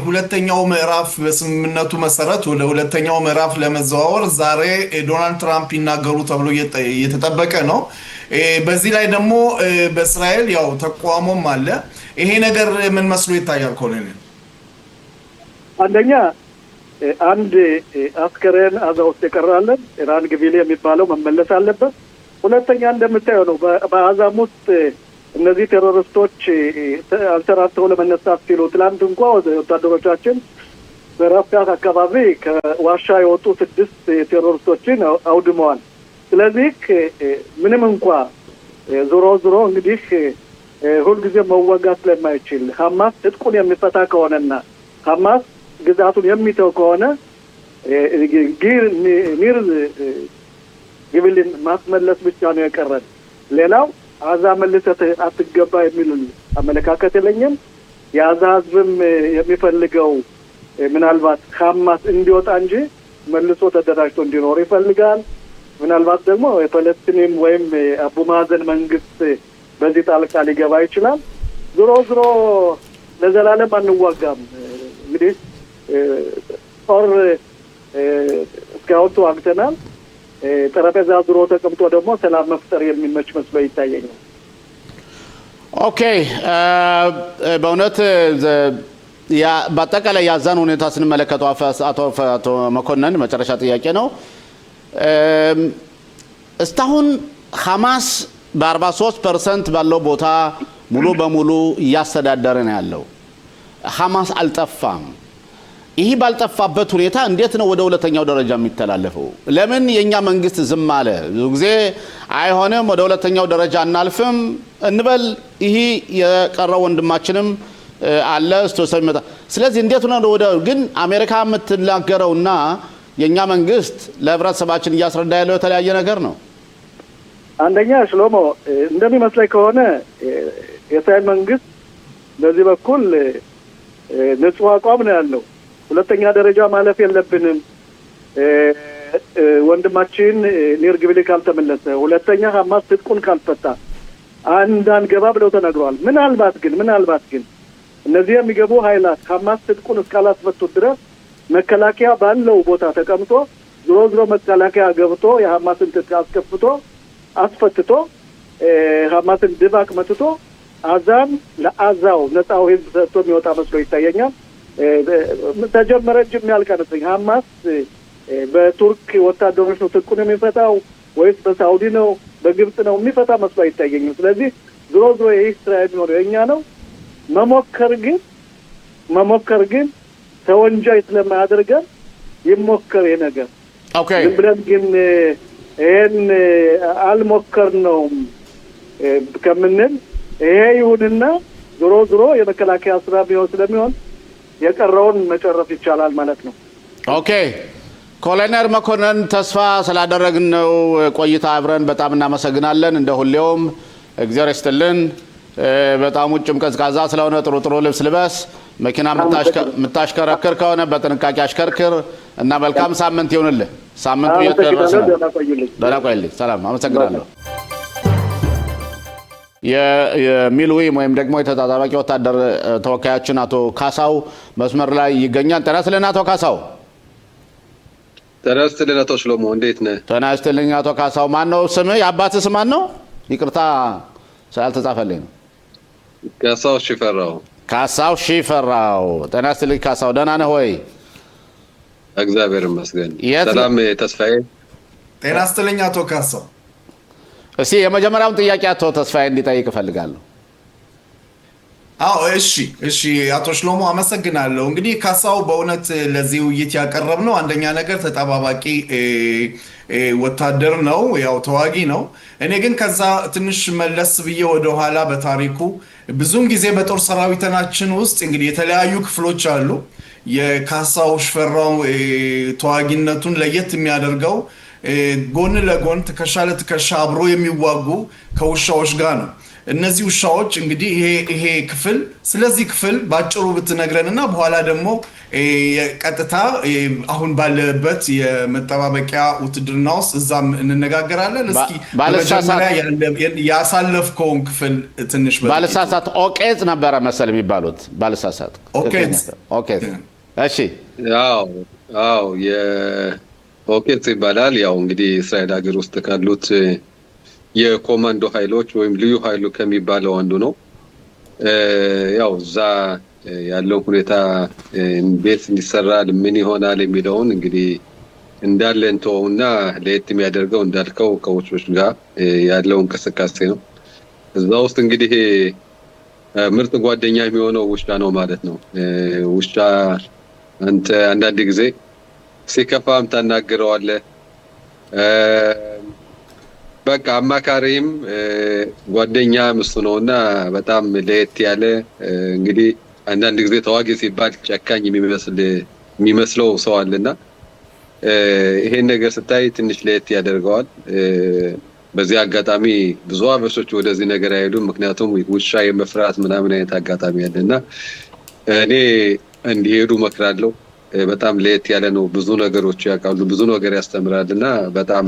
ሁለተኛው ምዕራፍ በስምምነቱ መሰረት ወደ ሁለተኛው ምዕራፍ ለመዘዋወር ዛሬ ዶናልድ ትራምፕ ይናገሩ ተብሎ እየተጠበቀ ነው። በዚህ ላይ ደግሞ በእስራኤል ያው ተቋሞም አለ። ይሄ ነገር ምን መስሎ ይታያል ኮሎኔል? አንደኛ አንድ አስከሬን አዛ ውስጥ የቀራለን ኢራን ግቢሌ የሚባለው መመለስ አለበት። ሁለተኛ እንደምታየው ነው በአዛም ውስጥ እነዚህ ቴሮሪስቶች አንሰራርተው ለመነሳት ሲሉ ትላንት እንኳ ወታደሮቻችን በራፊያት አካባቢ ከዋሻ የወጡ 6 ቴሮሪስቶችን አውድመዋል። ስለዚህ ምንም እንኳ ዞሮ እንግዲህ ሁልጊዜ መዋጋት ስለማይችል ሐማስ ትጥቁን የሚፈታ ከሆነና ሐማስ ግዛቱን የሚተው ከሆነ ኒር ግብልን ማስመለስ ብቻ ነው የቀረን። ሌላው አዛ መልሰት አትገባ የሚል አመለካከት የለኝም። የአዛ ህዝብም የሚፈልገው ምናልባት ሐማስ እንዲወጣ እንጂ መልሶ ተደራጅቶ እንዲኖር ይፈልጋል። ምናልባት ደግሞ የፈለስቲንም ወይም አቡ ማዘን መንግስት በዚህ ጣልቃ ሊገባ ይችላል። ዞሮ ለዘላለም አንዋጋም። እንግዲህ ጦር እስካሁን ተዋግተናል። ጠረጴዛ ዙሮ ተቀምጦ ደግሞ ሰላም መፍጠር የሚመች መስሎ ይታየኛል። ኦኬ በእውነት በአጠቃላይ ያዛን ሁኔታ ስንመለከተው አቶ መኮንን መጨረሻ ጥያቄ ነው። እስካሁን ሐማስ በ43% ባለው ቦታ ሙሉ በሙሉ እያስተዳደረ ነው ያለው። ሐማስ አልጠፋም። ይህ ባልጠፋበት ሁኔታ እንዴት ነው ወደ ሁለተኛው ደረጃ የሚተላለፈው? ለምን የኛ መንግስት ዝም አለ? ብዙ ጊዜ አይሆንም ወደ ሁለተኛው ደረጃ እናልፍም እንበል። ይህ የቀረው ወንድማችንም አለ ስቶሰብ ይመጣ። ስለዚህ እንዴት ነው ወደ ግን አሜሪካ የምትናገረውና የኛ መንግስት ለህብረተሰባችን እያስረዳ ያለው የተለያየ ነገር ነው። አንደኛ ሽሎሞ እንደሚመስለኝ ከሆነ የእስራኤል መንግስት በዚህ በኩል ንጹህ አቋም ነው ያለው። ሁለተኛ ደረጃ ማለፍ የለብንም ወንድማችን ኒር ግብሊ ካልተመለሰ፣ ሁለተኛ ሐማስ ትጥቁን ካልፈታ አንዳንገባ ብለው ተናግረዋል። ምናልባት ግን እነዚህ የሚገቡ ኃይላት ሐማስ ትጥቁን እስካላስፈቱት ድረስ መከላከያ ባለው ቦታ ተቀምጦ ዞሮ መከላከያ ገብቶ የሐማስን ትጥቅ አስፈትቶ ሐማስን ድባቅ መትቶ አዛም ለአዛው ነፃው ህዝብ ሰጥቶ የሚወጣ መስሎ ይታየኛል። ተጀመረ እንጂ የሚያልቅ አይመስለኝም። ሐማስ በቱርክ ወታደሮች ነው ትጥቁን የሚፈታው ወይስ በሳውዲ ነው በግብጽ ነው የሚፈታ መስሎ አይታየኝም። ስለዚህ ዞሮ የእስራኤል ነው የኛ ነው። መሞከር ግን ተወንጃይ ስለማያደርገን ይሞከር ነገር ዝም ብለን ግን ይሄን አልሞከርነውም ከምንል ይሄ ይሁንና ዞሮ የመከላከያ ስራ ቢሆን ስለሚሆን የቀረውን መጨረስ ይቻላል ማለት ነው። ኦኬ ኮሎኔል መኮንን ተስፋ ስላደረግን ነው ቆይታ አብረን በጣም እናመሰግናለን። እንደ ሁሌውም እግዚአብሔር ይስጥልን። በጣም ውጭም ቀዝቃዛ ስለሆነ ጥሩ ልብስ ልበስ። መኪና የምታሽከረክር ከሆነ በጥንቃቄ አሽከርክር እና መልካም ሳምንት ይሁንልህ። ሳምንቱ እየተደረሰ ነው። ደህና ቆይልኝ። ሰላም፣ አመሰግናለሁ። የሚልዊም ወይም ደግሞ የተጣጣቂ ወታደር ተወካያችን አቶ ካሳው መስመር ላይ ይገኛል። ጤና ይስጥልኝ አቶ ካሳው። ጤና ይስጥልኝ አቶ ሽሎሞ፣ እንዴት ነህ? ጤና ይስጥልኝ አቶ ካሳው። ማን ነው ስምህ? የአባትህ ስም ማን ነው? ይቅርታ ስላልተጻፈልኝ ነው። ካሳው ሽፈራው። ካሳው ሽፈራው። ጤና ይስጥልኝ ካሳው፣ ደህና ነህ ወይ? እግዚአብሔር ይመስገን። ሰላም ተስፋዬ። ጤና ይስጥልኝ አቶ ካሳው። እስቲ የመጀመሪያውን ጥያቄ አቶ ተስፋዬ እንዲጠይቅ እፈልጋለሁ። አዎ እሺ አቶ ሽሎሞ አመሰግናለሁ። እንግዲህ ካሳው በእውነት ለዚህ ውይይት ያቀረብነው አንደኛ ነገር ተጠባባቂ ወታደር ነው፣ ያው ተዋጊ ነው። እኔ ግን ከዛ ትንሽ መለስ ብዬ ወደ ኋላ በታሪኩ ብዙም ጊዜ በጦር ሰራዊታችን ውስጥ እንግዲህ የተለያዩ ክፍሎች አሉ። የካሳው ሽፈራው ተዋጊነቱን ለየት የሚያደርገው ጎን ለጎን ትከሻ ለትከሻ አብሮ የሚዋጉ ከውሻዎች ጋር ነው። እነዚህ ውሻዎች እንግዲህ ይሄ ክፍል ስለዚህ ክፍል ባጭሩ ብትነግረንና በኋላ ደግሞ ቀጥታ አሁን ባለበት የመጠባበቂያ ውትድርና ውስጥ እዛም እንነጋገራለን። እስኪ በመጀመሪያ ያሳለፍከውን ክፍል ትንሽ ባልሳሳት ኦቄዝ ነበረ መሰል የሚባሉት ባልሳሳት ኦቄዝ። እሺ አዎ የኦቄዝ ይባላል። ያው እንግዲህ እስራኤል ሀገር ውስጥ ካሉት የኮማንዶ ኃይሎች ወይም ልዩ ኃይሉ ከሚባለው አንዱ ነው። ያው እዛ ያለው ሁኔታ ቤት እንዲሰራል ምን ይሆናል የሚለውን እንግዲህ እንዳለ እንተውና ለየት የሚያደርገው እንዳልከው ከውሾች ጋር ያለው እንቅስቃሴ ነው። እዛ ውስጥ እንግዲህ ምርጥ ጓደኛ የሚሆነው ውሻ ነው ማለት ነው። ውሻ አንተ አንዳንድ ጊዜ ሲከፋም ታናግረዋለህ። በቃ አማካሪም ጓደኛም እሱ ነውና በጣም ለየት ያለ እንግዲህ አንዳንድ ጊዜ ተዋጊ ሲባል ጨካኝ የሚመስለው ሰው አለና ይሄን ነገር ስታይ ትንሽ ለየት ያደርገዋል። በዚህ አጋጣሚ ብዙ አበሾች ወደዚህ ነገር አይሄዱም፣ ምክንያቱም ውሻ የመፍራት ምናምን አይነት አጋጣሚ አለና እኔ እንዲሄዱ መክራለሁ። በጣም ለየት ያለ ነው። ብዙ ነገሮች ያውቃሉ፣ ብዙ ነገር ያስተምራልና በጣም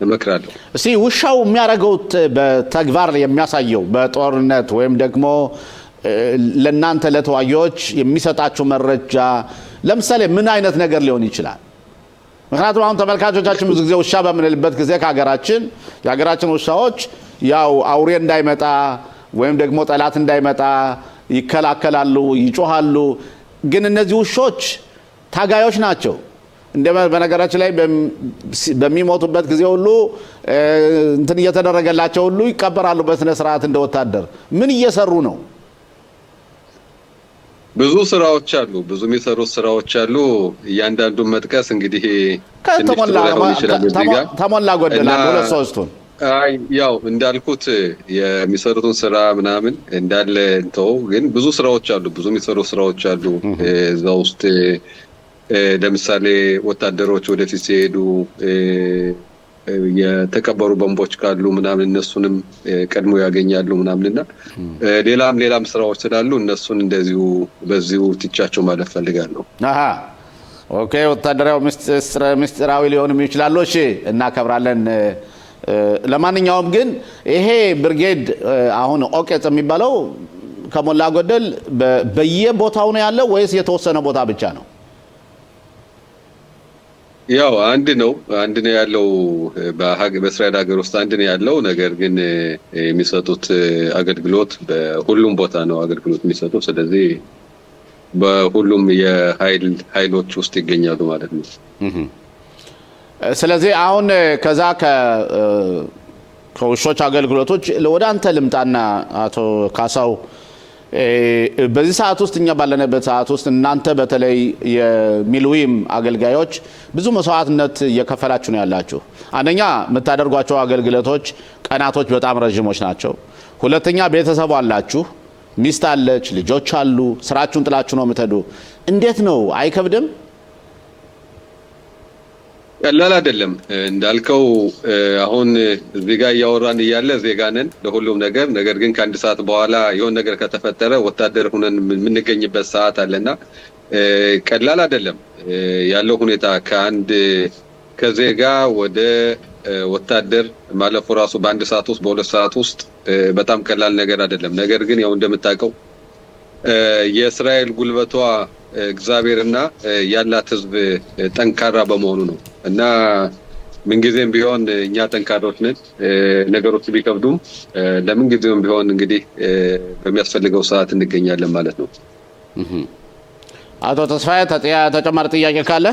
እመክራለሁ። እስቲ ውሻው የሚያደርገው በተግባር የሚያሳየው በጦርነት ወይም ደግሞ ለናንተ ለተዋጊዎች የሚሰጣቸው መረጃ ለምሳሌ ምን አይነት ነገር ሊሆን ይችላል? ምክንያቱም አሁን ተመልካቾቻችን ብዙ ጊዜ ውሻ በምንልበት ጊዜ የሀገራችን ውሻዎች ያው አውሬ እንዳይመጣ ወይም ደግሞ ጠላት እንዳይመጣ ይከላከላሉ፣ ይጮሃሉ። ግን እነዚህ ውሾች ታጋዮች ናቸው። በነገራችን ላይ በሚሞቱበት ጊዜ ሁሉ እንትን እየተደረገላቸው ሁሉ ይቀበራሉ በስነ ስርዓት እንደ ወታደር። ምን እየሰሩ ነው? ብዙ ስራዎች አሉ፣ ብዙ የሚሰሩት ስራዎች አሉ። እያንዳንዱን መጥቀስ እንግዲህ ተሞላ ጎደል ሁለት ሶስቱን ያው እንዳልኩት የሚሰሩትን ስራ ምናምን እንዳለ እንተው፣ ግን ብዙ ስራዎች አሉ፣ ብዙ የሚሰሩ ስራዎች አሉ እዛ ውስጥ። ለምሳሌ ወታደሮች ወደፊት ሲሄዱ የተቀበሩ ቦምቦች ካሉ ምናምን እነሱንም ቀድሞ ያገኛሉ ምናምንና ሌላም ስራዎች ስላሉ እነሱን እንደዚሁ በዚሁ ትቻቸው ማለት ፈልጋለሁ። ኦኬ፣ ወታደራዊ ምስጢራዊ ሊሆንም ይችላሉ። እሺ፣ እናከብራለን። ለማንኛውም ግን ይሄ ብርጌድ አሁን ኦቄዝ የሚባለው ከሞላ ጎደል በየቦታው ነው ያለው ወይስ የተወሰነ ቦታ ብቻ ነው? ያው አንድ ነው ያለው በእስራኤል ሀገር ውስጥ አንድ ነው ያለው። ነገር ግን የሚሰጡት አገልግሎት በሁሉም ቦታ ነው አገልግሎት የሚሰጡት። ስለዚህ በሁሉም የኃይሎች ውስጥ ይገኛሉ ማለት ነው። ስለዚህ አሁን ከዛ ከውሾች አገልግሎቶች ወደ አንተ ልምጣና አቶ ካሳው በዚህ ሰዓት ውስጥ እኛ ባለንበት ሰዓት ውስጥ እናንተ በተለይ የሚልዊም አገልጋዮች ብዙ መስዋዕትነት እየከፈላችሁ ነው ያላችሁ። አንደኛ የምታደርጓቸው አገልግሎቶች ቀናቶች በጣም ረጅሞች ናቸው። ሁለተኛ ቤተሰብ አላችሁ፣ ሚስት አለች፣ ልጆች አሉ። ስራችሁን ጥላችሁ ነው የምትሄዱ። እንዴት ነው? አይከብድም? ቀላል አይደለም። እንዳልከው አሁን እዚህ ጋር እያወራን እያለ ዜጋ ነን ለሁሉም ነገር። ነገር ግን ከአንድ ሰዓት በኋላ የሆነ ነገር ከተፈጠረ ወታደር ሆነን የምንገኝበት ሰዓት አለና ቀላል አይደለም ያለው ሁኔታ። ከዜጋ ወደ ወታደር ማለፉ ራሱ በአንድ ሰዓት ውስጥ በሁለት ሰዓት ውስጥ በጣም ቀላል ነገር አይደለም። ነገር ግን ያው እንደምታውቀው የእስራኤል ጉልበቷ እግዚአብሔርና ያላት ህዝብ ጠንካራ በመሆኑ ነው እና ምንጊዜም ቢሆን እኛ ጠንካሮች ነን። ነገሮች ቢከብዱም ለምንጊዜም ቢሆን እንግዲህ በሚያስፈልገው ሰዓት እንገኛለን ማለት ነው። አቶ ተስፋዬ ተጨማሪ ጥያቄ ካለ?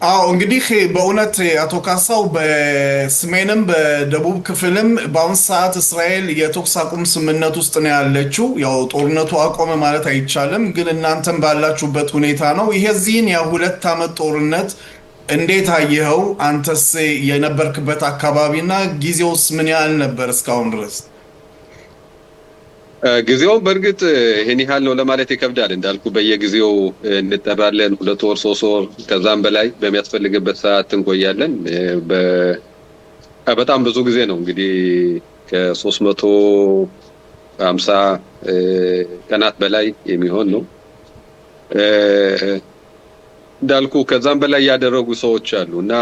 አዎ እንግዲህ በእውነት አቶ ካሳው በሰሜንም በደቡብ ክፍልም በአሁን ሰዓት እስራኤል የተኩስ አቁም ስምምነት ውስጥ ነው ያለችው። ያው ጦርነቱ አቆመ ማለት አይቻልም፣ ግን እናንተም ባላችሁበት ሁኔታ ነው። ይሄዚህን የሁለት ዓመት ጦርነት እንዴት አየኸው? አንተስ የነበርክበት አካባቢና ጊዜውስ ምን ያህል ነበር እስካሁን ድረስ? ጊዜው በእርግጥ ይሄን ያህል ነው ለማለት ይከብዳል። እንዳልኩ በየጊዜው እንጠራለን 2 ወር 3 ወር ከዛም በላይ በሚያስፈልግበት ሰዓት እንቆያለን። በጣም ብዙ ጊዜ ነው እንግዲህ ከ350 ቀናት በላይ የሚሆን ነው። እንዳልኩ ከዛም በላይ ያደረጉ ሰዎች አሉ እና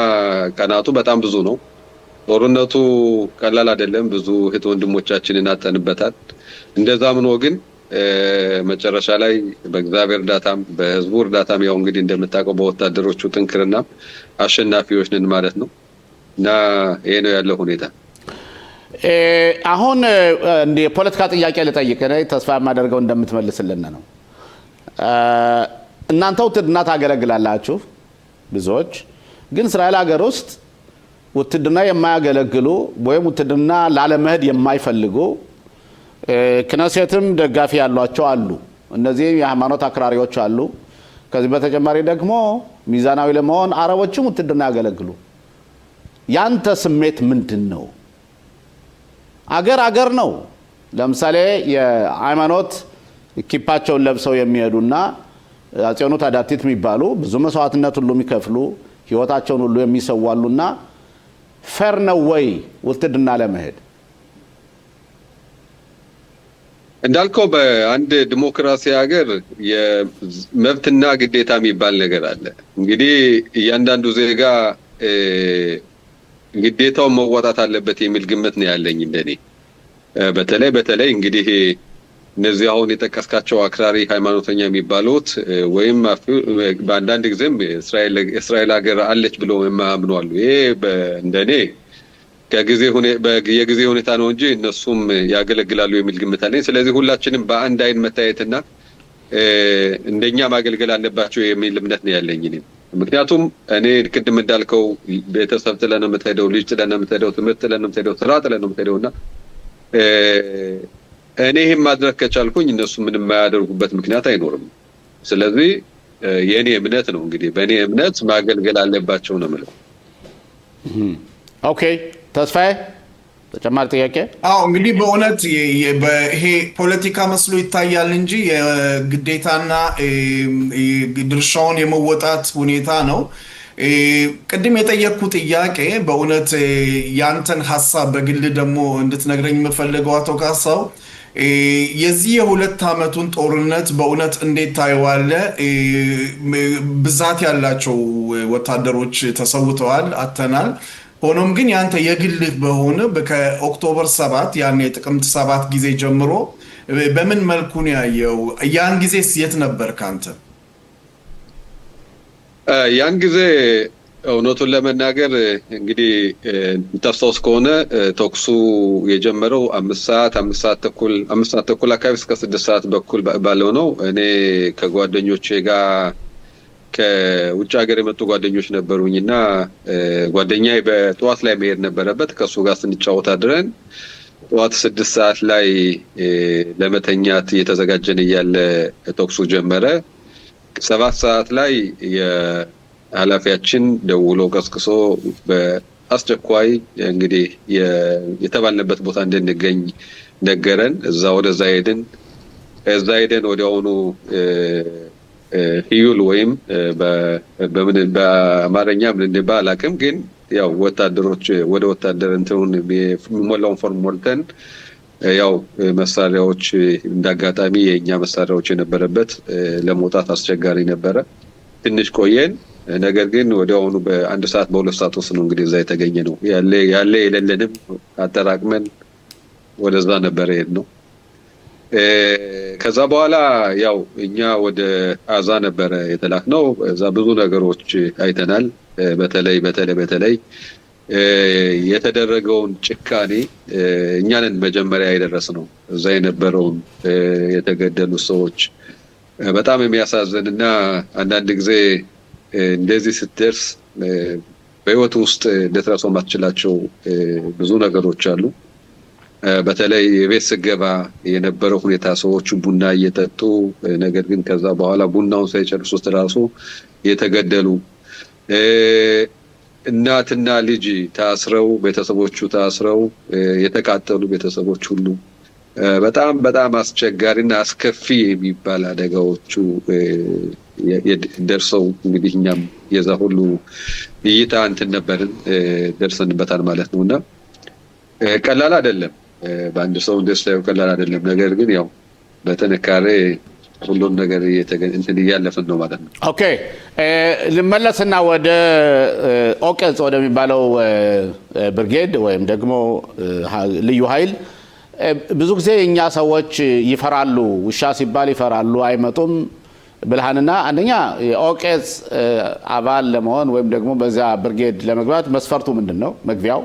ቀናቱ በጣም ብዙ ነው። ጦርነቱ ቀላል አይደለም። ብዙ እህት ወንድሞቻችንን አጠንበታል። እንደዛም ነው ግን መጨረሻ ላይ በእግዚአብሔር እርዳታም በህዝቡ እርዳታም ያው እንግዲህ እንደምታውቀው በወታደሮቹ ጥንክርና አሸናፊዎች ነን ማለት ነው እና ይሄ ነው ያለው ሁኔታ። አሁን እንደ ፖለቲካ ጥያቄ ልጠይቅ ነው ተስፋ የማደርገው እንደምትመልስልን ነው። እናንተ ውትድርና ታገለግላላችሁ ብዙዎች፣ ግን እስራኤል ሀገር ውስጥ ውትድርና የማያገለግሉ ወይም ውትድርና ላለመሄድ የማይፈልጉ ክነሴትም ደጋፊ ያሏቸው አሉ። እነዚህ የሃይማኖት አክራሪዎች አሉ። ከዚህ በተጨማሪ ደግሞ ሚዛናዊ ለመሆን አረቦችም ውትድርና ያገለግሉ። ያንተ ስሜት ምንድን ነው? አገር ነው። ለምሳሌ የሃይማኖት ኪፓቸውን ለብሰው የሚሄዱና አጼኖት አዳቲት የሚባሉ ብዙ መስዋዕትነት ሁሉ የሚከፍሉ ህይወታቸውን ሁሉ የሚሰዋሉና ፈር ነው ወይ ውትድርና ለመሄድ? እንዳልከው በአንድ ዲሞክራሲ ሀገር የመብትና ግዴታ የሚባል ነገር አለ። እንግዲህ እያንዳንዱ ዜጋ ግዴታውን መወጣት አለበት የሚል ግምት ነው ያለኝ እንደኔ። በተለይ እንግዲህ እነዚህ አሁን የጠቀስካቸው አክራሪ ሃይማኖተኛ የሚባሉት ወይም በአንዳንድ ጊዜም እስራኤል ሀገር አለች ብለው የማያምኑ አሉ። ይሄ እንደኔ የጊዜ ሁኔታ ነው እንጂ እነሱም ያገለግላሉ የሚል ግምት አለኝ። ስለዚህ ሁላችንም በአንድ አይን መታየትና እንደኛ ማገልገል አለባቸው የሚል እምነት ነው ያለኝ እኔ። ምክንያቱም እኔ ቅድም እንዳልከው ቤተሰብ ጥለን ነው የምትሄደው፣ ልጅ ጥለን ነው የምትሄደው፣ ትምህርት ጥለን ነው የምትሄደው፣ ስራ ጥለን ነው የምትሄደውና እኔ ይሄን ማድረግ ከቻልኩኝ እነሱ ምንም የማያደርጉበት ምክንያት አይኖርም። ስለዚህ የኔ እምነት ነው እንግዲህ በእኔ እምነት ማገልገል አለባቸው ነው የምለው። ኦኬ ተስፋዬ ተጨማሪ ጥያቄ? አዎ እንግዲህ በእውነት ይሄ ፖለቲካ መስሎ ይታያል እንጂ የግዴታና ድርሻውን የመወጣት ሁኔታ ነው። ቅድም የጠየቅኩ ጥያቄ በእውነት ያንተን ሀሳብ በግል ደግሞ እንድትነግረኝ የምፈልገው አቶ ካሳው የዚህ የ2 ዓመቱን ጦርነት በእውነት እንዴት ታየዋለህ? ብዛት ያላቸው ወታደሮች ተሰውተዋል፣ አተናል። ሆኖም ግን ያንተ የግልህ በሆነ ከኦክቶበር 7 ያን የጥቅምት 7 ጊዜ ጀምሮ በምን መልኩ ነው ያየው? ያን ጊዜስ የት ነበርክ አንተ? ያን ጊዜ እውነቱን ለመናገር እንግዲህ የምታስታውስ ከሆነ ተኩሱ የጀመረው 5 ሰዓት ተኩል አካባቢ እስከ 6 ሰዓት በኩል ባለው ነው። እኔ ከጓደኞቼ ጋር ከውጭ ሀገር የመጡ ጓደኞች ነበሩኝና ጓደኛዬ በጠዋት ላይ መሄድ ነበረበት። ከሱ ጋር ስንጫወት አድረን ጠዋት 6 ሰዓት ላይ ለመተኛት እየተዘጋጀን እያለ ተኩሱ ጀመረ። 7 ሰዓት ላይ የኃላፊያችን ደውሎ ቀስቅሶ በአስቸኳይ እንግዲህ የተባልንበት ቦታ እንድንገኝ ነገረን። ወደዛ ሄድን ወዲያውኑ ሂዩል ወይም በአማርኛ ምን እንደባ አላውቅም፣ ግን ያው ወታደሮች ወደ ወታደር እንትኑን የሚሞላውን ፎርም ሞልተን ያው መሳሪያዎች እንዳጋጣሚ የኛ መሳሪያዎች የነበረበት ለመውጣት አስቸጋሪ ነበረ። ትንሽ ቆየን። ነገር ግን ወዲያውኑ በ1 ሰዓት በ2 ሰዓት ውስጥ ነው እንግዲህ እዛ የተገኘ ነው። ያለ የሌለንም አጠራቅመን ወደዛ ነበረ ሄድነው። ከዛ በኋላ ያው እኛ ወደ አዛ ነበረ የተላክነው። እዛ ብዙ ነገሮች አይተናል። በተለይ የተደረገውን ጭካኔ እኛንን መጀመሪያ የደረስነው እዛ የነበረውን የተገደሉ ሰዎች በጣም የሚያሳዝንና አንዳንድ ጊዜ እንደዚህ ስትደርስ በህይወት ውስጥ ልትረሳው የማትችላቸው ብዙ ነገሮች አሉ። በተለይ የቤት ስገባ የነበረው ሁኔታ ሰዎቹ ቡና እየጠጡ ነገር ግን ከዛ በኋላ ቡናውን ሳይጨርሱት ራሱ የተገደሉ እናትና ልጅ ታስረው ቤተሰቦቹ ታስረው የተቃጠሉ ቤተሰቦች ሁሉ በጣም በጣም አስቸጋሪና አስከፊ የሚባል አደጋዎቹ ደርሰው እንግዲህ እኛም የዛ ሁሉ እይታ እንትን ነበርን ደርሰንበታል ማለት ነውና ቀላል አይደለም። በአንድ ሰው እንደሳየው ቀላል አይደለም። ነገር ግን ያው በተነካረ ሁሉም ነገር እንትን እያለፍን ነው ማለት ነው። ኦኬ ልመለስና ወደ ኦቄዝ ወደሚባለው ብርጌድ ወይም ደግሞ ልዩ ኃይል ብዙ ጊዜ እኛ ሰዎች ይፈራሉ፣ ውሻ ሲባል ይፈራሉ፣ አይመጡም ብልሃንና አንደኛ የኦቄዝ አባል ለመሆን ወይም ደግሞ በዛ ብርጌድ ለመግባት መስፈርቱ ምንድነው መግቢያው?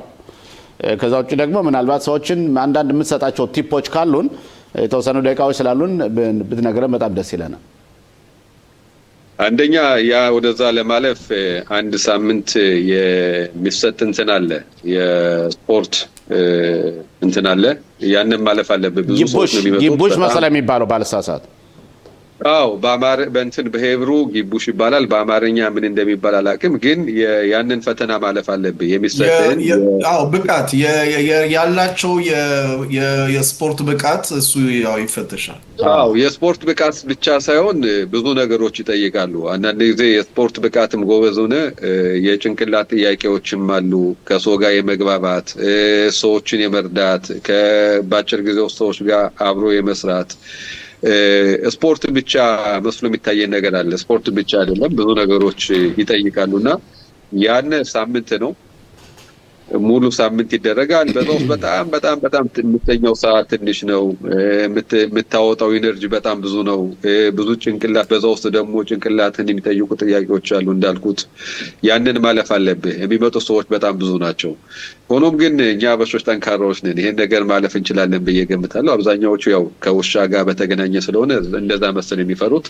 ከዛ ውጭ ደግሞ ምናልባት ሰዎችን አንዳንድ የምትሰጣቸው ቲፖች ካሉን የተወሰኑ ደቂቃዎች ስላሉን ብትነግረን በጣም ደስ ይለናል። አንደኛ ያ ወደዛ ለማለፍ አንድ ሳምንት የሚሰጥ እንትን አለ፣ የስፖርት እንትን አለ። ያንን ማለፍ አለበት። ብዙ ሰዎች ነው የሚመጡት። ጊቡሽ መሰለ የሚባለው ባለሳሳት አዎ በእንትን በሄብሩ ጊቡሽ ይባላል። በአማርኛ ምን እንደሚባል አላውቅም፣ ግን ያንን ፈተና ማለፍ አለብህ። የሚሰጥን ብቃት ያላቸው የስፖርት ብቃት እሱ ያው ይፈተሻል። አዎ የስፖርት ብቃት ብቻ ሳይሆን ብዙ ነገሮች ይጠይቃሉ። አንዳንድ ጊዜ የስፖርት ብቃትም ጎበዝ ሆነ የጭንቅላት ጥያቄዎችም አሉ። ከሰው ጋር የመግባባት ሰዎችን የመርዳት ከባጭር ጊዜ ውስጥ ሰዎች ጋር አብሮ የመስራት ስፖርት ብቻ መስሎ የሚታየን ነገር አለ። ስፖርት ብቻ አይደለም፣ ብዙ ነገሮች ይጠይቃሉና ያን ሳምንት ነው፣ ሙሉ ሳምንት ይደረጋል። በዛው በጣም በጣም በጣም የምትተኛው ሰዓት ትንሽ ነው፣ የምታወጣው ኢነርጂ በጣም ብዙ ነው። ብዙ ጭንቅላት በዛው ውስጥ ደግሞ ጭንቅላትን የሚጠይቁ ጥያቄዎች አሉ እንዳልኩት። ያንን ማለፍ አለብህ። የሚመጡ ሰዎች በጣም ብዙ ናቸው። ሆኖም ግን እኛ አበሾች ጠንካራዎች ነን። ይሄን ነገር ማለፍ እንችላለን ብዬ ገምታለሁ። አብዛኛዎቹ ያው ከውሻ ጋር በተገናኘ ስለሆነ እንደዛ መሰል የሚፈሩት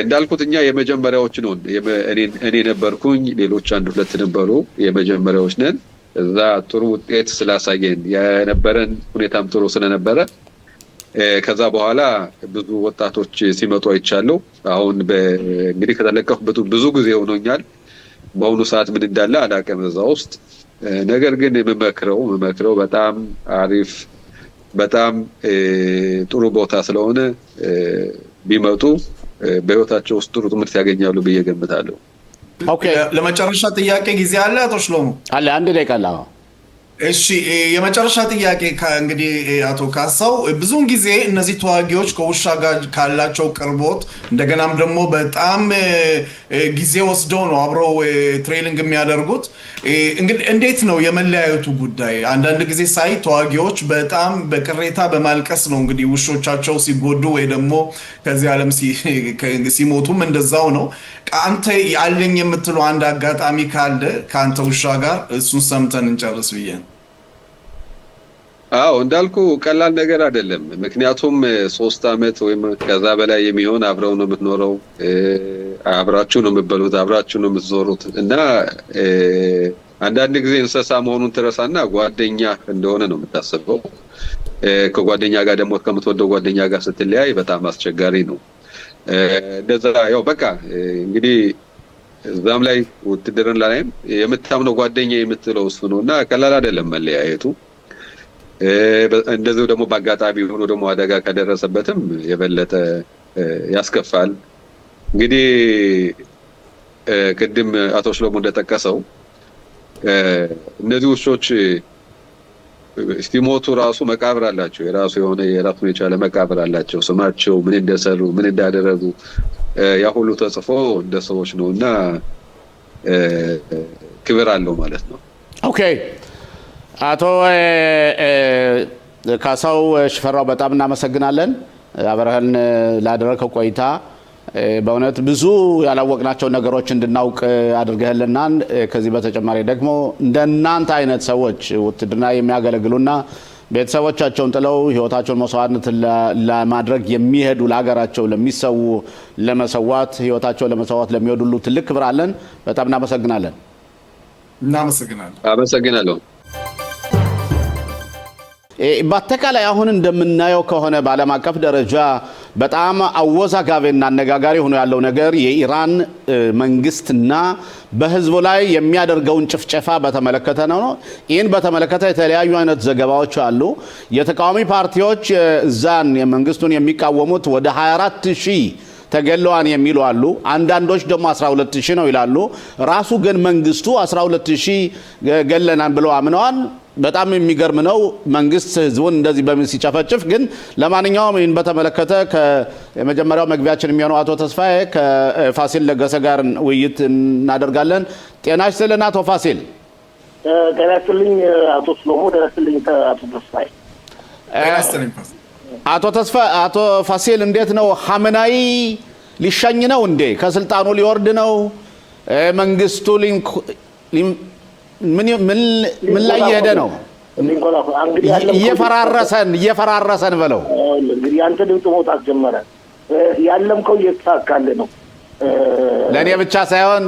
እንዳልኩት እኛ የመጀመሪያዎች ነው። እኔ ነበርኩኝ፣ ሌሎች አንድ ሁለት ነበሩ። የመጀመሪያዎች ነን። እዛ ጥሩ ውጤት ስላሳየን የነበረን ሁኔታም ጥሩ ስለነበረ ከዛ በኋላ ብዙ ወጣቶች ሲመጡ አይቻለሁ። አሁን እንግዲህ ከተለቀኩበት ብዙ ጊዜ ሆኖኛል። በአሁኑ ሰዓት ምን እንዳለ አላውቅም እዛ ውስጥ። ነገር ግን የምመክረው በጣም አሪፍ በጣም ጥሩ ቦታ ስለሆነ ቢመጡ በህይወታቸው ውስጥ ጥሩ ትምህርት ያገኛሉ ብዬ ገምታለሁ። ኦኬ ለመጨረሻ ጥያቄ ጊዜ አለ አቶ ሽሎሙ? አለ አንድ ደቂቃ አለ። እሺ የመጨረሻ ጥያቄ እንግዲህ አቶ ካሳው ብዙውን ጊዜ እነዚህ ተዋጊዎች ከውሻ ጋር ካላቸው ቅርቦት እንደገናም ደግሞ በጣም ጊዜ ወስደው ነው አብረው ትሬኒንግ የሚያደርጉት። እንግዲህ እንዴት ነው የመለያየቱ ጉዳይ? አንዳንድ ጊዜ ሳይ ተዋጊዎች በጣም በቅሬታ በማልቀስ ነው እንግዲህ ውሾቻቸው ሲጎዱ ወይ ደግሞ ከዚህ ዓለም ሲሞቱም እንደዛው ነው። አንተ ያለኝ የምትለው አንድ አጋጣሚ ካለ ከአንተ ውሻ ጋር እሱን ሰምተን እንጨርስ ብዬ ነው። አዎ እንዳልኩ ቀላል ነገር አይደለም። ምክንያቱም 3 አመት ወይም ከዛ በላይ የሚሆን አብረው ነው የምትኖረው፣ አብራችሁ ነው የምትበሉት፣ አብራችሁ ነው የምትዞሩት እና አንዳንድ ጊዜ እንስሳ መሆኑን ትረሳና ጓደኛ እንደሆነ ነው የምታስበው። ከጓደኛ ጋር ደግሞ ከምትወደው ጓደኛ ጋር ስትለያይ በጣም አስቸጋሪ ነው። እንደዛ ያው በቃ እንግዲህ እዛም ላይ ውትድርና ላይም የምታምነው ጓደኛ የምትለው እሱ ነውና ቀላል አይደለም መለያየቱ። እንደዚሁ ደግሞ በአጋጣሚ ሆኖ ደግሞ አደጋ ከደረሰበትም የበለጠ ያስከፋል። እንግዲህ ቅድም አቶ ሽሎሙ እንደጠቀሰው እነዚህ ውሾች ሲሞቱ ራሱ መቃብር አላቸው። የራሱን የቻለ መቃብር አላቸው። ስማቸው ምን እንደሰሩ ምን እንዳደረጉ ያ ሁሉ ተጽፎ እንደ ሰዎች ነውና ክብር አለው ማለት ነው። ኦኬ አቶ ካሳው ሽፈራው በጣም እናመሰግናለን። አብረህን ላደረከው ቆይታ በእውነት ብዙ ያላወቅናቸው ነገሮች እንድናውቅ አድርገህልናል። ከዚህ በተጨማሪ ደግሞ እንደናንተ አይነት ሰዎች ውትድርና የሚያገለግሉና ቤተሰቦቻቸውን ጥለው ህይወታቸውን መስዋዕትነት ለማድረግ የሚሄዱ ለሀገራቸው ለሚሰው ለመሰዋት ህይወታቸውን ለመሰዋት ለሚወዱ ሁሉ ትልቅ ክብር አለን። በጣም እናመሰግናለን። አመሰግናለሁ። በአጠቃላይ አሁን እንደምናየው ከሆነ በዓለም አቀፍ ደረጃ በጣም አወዛጋቢና አነጋጋሪ ሆኖ ያለው ነገር የኢራን መንግስትና በህዝቡ ላይ የሚያደርገውን ጭፍጨፋ በተመለከተ ነው። ይህን በተመለከተ የተለያዩ አይነት ዘገባዎች አሉ። የተቃዋሚ ፓርቲዎች እዛን የመንግስቱን የሚቃወሙት ወደ 24000 ተገለዋን የሚሉ አሉ። አንዳንዶች ደግሞ 12000 ነው ይላሉ። ራሱ ግን መንግስቱ 12000 ገለናን ብለው አምነዋል። በጣም የሚገርም ነው መንግስት ህዝቡን እንደዚህ በምን ሲጨፈጭፍ። ግን ለማንኛውም ይህን በተመለከተ ከመጀመሪያው መግቢያችን የሚሆነው አቶ ተስፋዬ ከፋሲል ለገሰ ጋር ውይይት እናደርጋለን። ጤና ይስጥልን አቶ ፋሲል። ጤና ይስጥልኝ አቶ ስሎሞ። ጤና ይስጥልኝ አቶ ተስፋዬ። አቶ ፋሲል እንዴት ነው? ሐመናይ ሊሸኝ ነው እንዴ? ከስልጣኑ ሊወርድ ነው? መንግስቱ ምን ላይ እየሄደ ነው? እየፈራረሰን በለው። እንግዲህ አንተ ድምፅ መውጣት ጀመረ። ያለምከው እየተሳካልህ ነው። ለእኔ ብቻ ሳይሆን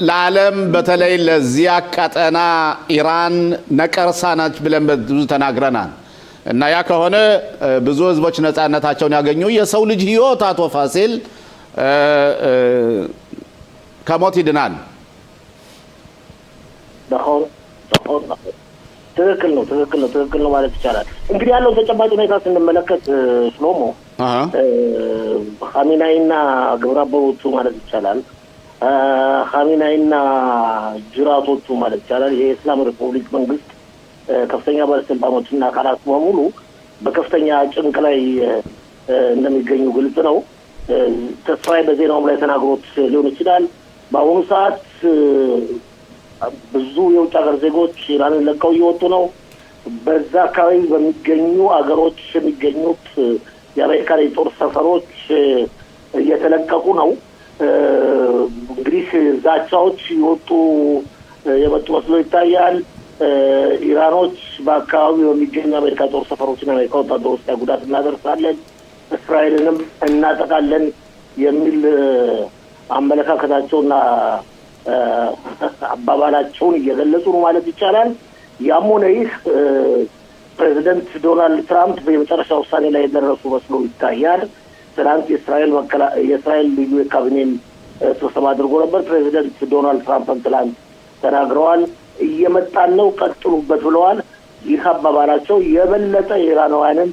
ለዓለም በተለይ ለዚያ ቀጠና ኢራን ነቀርሳ ናች ብለን ብዙ ተናግረናል። እና ያ ከሆነ ብዙ ህዝቦች ነፃነታቸውን ያገኙ። የሰው ልጅ ህይወት አቶ ፋሲል ከሞት ይድናል። ትክክል ነው ማለት ይቻላል። እንግዲህ ያለው ተጨባጭ ሁኔታ ስንመለከት ሽሎሞ ኻሜናይና ግብረ አበሮቹ ማለት ይቻላል፣ ኻሜናይና ጅራቶቹ ማለት ይቻላል የኢስላም ሪፐብሊክ መንግስት ከፍተኛ ባለስልጣኖችና አካላት በሙሉ በከፍተኛ ጭንቅ ላይ እንደሚገኙ ግልጽ ነው። ተስፋዬ በዜናውም ላይ ተናግሮት ሊሆን ይችላል። በአሁኑ ሰዓት ብዙ የውጭ ሀገር ዜጎች ኢራንን ለቀው እየወጡ ነው። በዛ አካባቢ በሚገኙ አገሮች የሚገኙት የአሜሪካ የጦር ሰፈሮች እየተለቀቁ ነው። እንግዲህ ዛቻዎች የመጡ መስሎ ይታያል። ኢራኖች በአካባቢው የሚገኙ የአሜሪካ ጦር ሰፈሮችና የአሜሪካ ወታደሮች ላይ ጉዳት እናደርሳለን፣ እስራኤልንም እናጠቃለን የሚል አመለካከታቸውና አባባላቸውን እየገለጹ ነው ማለት ይቻላል። ያም ሆነ ይህ ፕሬዚደንት ዶናልድ ትራምፕ በመጨረሻ ውሳኔ ላይ የደረሱ መስሎ ይታያል። ትናንት የእስራኤል ልዩ የካቢኔን ስብሰባ አድርጎ ነበር። ፕሬዚደንት ዶናልድ ትራምፕም ትናንት ተናግረዋል። እየመጣን ነው፣ ቀጥሉበት ብለዋል። ይህ አባባላቸው የበለጠ የኢራናውያንን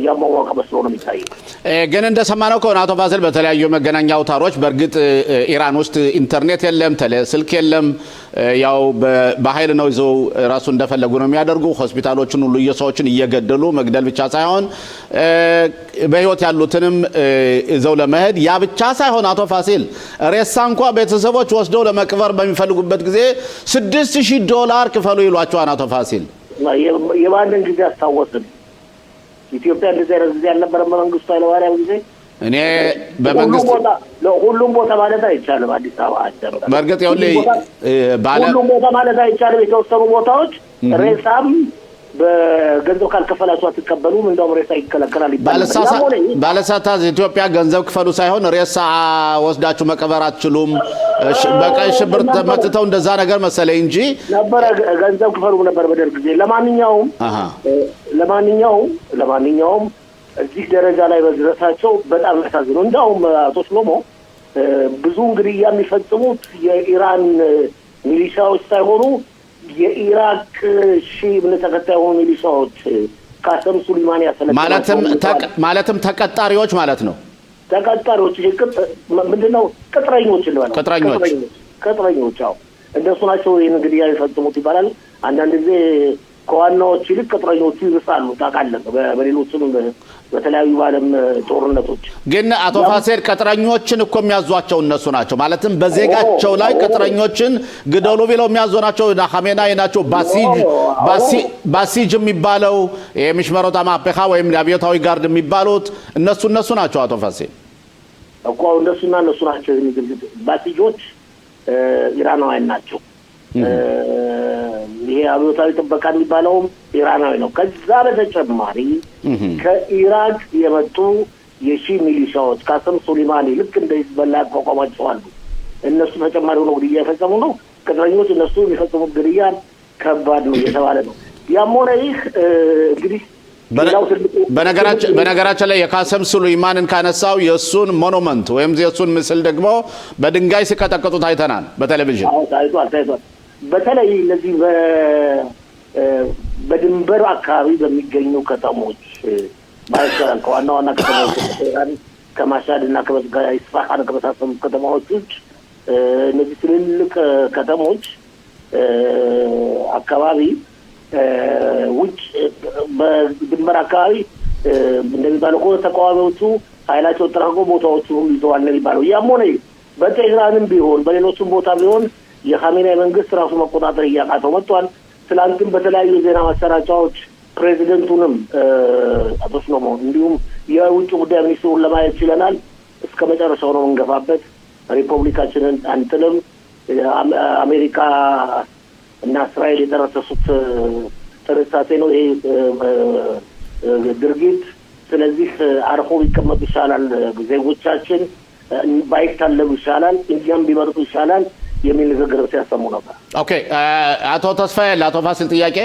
ያሟሟቀ መስሎ ነው የሚታየው። ግን እንደሰማነው ከሆነ አቶ ፋሲል በተለያዩ መገናኛ አውታሮች በእርግጥ ኢራን ውስጥ ኢንተርኔት የለም፣ ስልክ የለም። ያው በኃይል ነው ይዘው ራሱ እንደፈለጉ ነው የሚያደርጉ። ሆስፒታሎችን ሁሉ የሰዎችን እየገደሉ መግደል ብቻ ሳይሆን በህይወት ያሉትንም ይዘው ለመሄድ ያ ብቻ ሳይሆን አቶ ፋሲል ሬሳ እንኳ ቤተሰቦች ወስደው ለመቅበር በሚፈልጉበት ጊዜ $6000 ክፈሉ ይሏቸዋል። አቶ ፋሲል የማንን ጊዜ አስታወስን? ኢትዮጵያ እንደዚህ አይነት ጊዜ አልነበረም በመንግስቱ ኃይለማርያም ጊዜ። እኔ በመንግስት ሁሉም ቦታ ማለት አይቻልም። አዲስ አበባ አደረ በእርግጥ ሁሉም ቦታ ማለት አይቻልም። የተወሰኑ ቦታዎች ሬሳም በገንዘብ ካልከፈላችሁ አትቀበሉም፣ እንደውም ሬሳ ይከለከላል ይባላል። ባለሳታት ኢትዮጵያ ገንዘብ ክፈሉ ሳይሆን ሬሳ ወስዳችሁ መቀበር አትችሉም፣ በቀይ ሽብር ተመትተው እንደዛ ነገር መሰለኝ እንጂ ነበረ ገንዘብ ክፈሉ ነበር በደርግ ጊዜ። ለማንኛውም እዚህ ደረጃ ላይ በድረሳቸው በጣም ያሳዝነው። እንደውም አቶ ሽሎሞ ብዙ እንግዲህ የሚፈጽሙት የኢራን ሚሊሻዎች ሳይሆኑ የኢራቅ ሺህ እምነት ተከታይ የሆኑ ሚሊሻዎች ካሰም ሱሊማኒ ያሰለጠናቸው ማለትም ተቀጣሪዎች ማለት ነው። ተቀጣሪዎች ምንድነው? ቅጥረኞች እንበል። ቅጥረኞች አዎ፣ እንደሱ ናቸው። ይህን እንግዲህ የሚፈጽሙት ይባላል። አንዳንድ ጊዜ ከዋናዎች ይልቅ ቅጥረኞቹ ይብሳሉ። ታውቃለህ፣ በሌሎችም በተለያዩ ዓለም ጦርነቶች። ግን አቶ ፋሲል ቅጥረኞችን እኮ የሚያዟቸው እነሱ ናቸው። ማለትም በዜጋቸው ላይ ቅጥረኞችን ግደሉ ቢለው የሚያዙ ናቸው። ኻሜናይ ናቸው። ባሲጅ የሚባለው የሚሽመሮታ ማፔኻ ወይም አብዮታዊ ጋርድ የሚባሉት እነሱ ናቸው። አቶ ፋሲል እኮ እነሱ ናቸው። ባሲጆች ኢራናውያን ናቸው። ይሄ አብዮታዊ ጥበቃ የሚባለውም ኢራናዊ ነው። ከዛ በተጨማሪ ከኢራቅ የመጡ የሺ ሚሊሻዎች ካሰም ሱሊማኒ ልክ እንደ ሂዝቦላ ያቋቋሟቸው አሉ። እነሱ ተጨማሪ ሆነው ግድያ የፈጸሙ ነው። ቅጥረኞች እነሱ የሚፈጽሙት ግድያ ከባድ ነው እየተባለ ነው። ያም ሆነ ይህ እንግዲህ በነገራችን ላይ የካሰም ሱሌይማንን ካነሳው የእሱን ሞኑመንት ወይም የእሱን ምስል ደግሞ በድንጋይ ሲቀጠቅጡት አይተናል በቴሌቪዥን። ታይቷል። በተለይ እነዚህ በድንበር አካባቢ በሚገኙ ከተሞች ማለት ይቻላል ከዋና ዋና ከተሞች ከማሻድ እና ከኢስፋሃን ከመሳሰሉ ከተማዎች ውጭ እነዚህ ትልልቅ ከተሞች አካባቢ ውጭ በድንበር አካባቢ እንደሚባለው ከሆነ ተቃዋሚዎቹ ኃይላቸውን ጠራርገው ቦታዎቹን ሁሉ ይዘዋል ነው የሚባለው። ያም ሆነ በቴህራንም ቢሆን በሌሎችም ቦታ ቢሆን የኻሜኔይ መንግስት ራሱ መቆጣጠር እያቃተው መጥቷል። ትላንትም በተለያዩ ዜና ማሰራጫዎች ፕሬዚደንቱንም አቶ ሽሎሞ እንዲሁም የውጭ ጉዳይ ሚኒስትሩን ለማየት ችለናል። እስከ መጨረሻው ነው እንገፋበት፣ ሪፐብሊካችንን አንጥልም፣ አሜሪካ እና እስራኤል የደረሰሱት ጥርሳቴ ነው ይሄ ድርጊት። ስለዚህ አርፎ ቢቀመጡ ይሻላል፣ ዜጎቻችን ባይታለሉ ይሻላል፣ እኛም ቢመርጡ ይሻላል የሚል ንግግር ሲያሰሙ ነበር። ኦኬ አቶ ተስፋዬ ለአቶ ፋሲል ጥያቄ።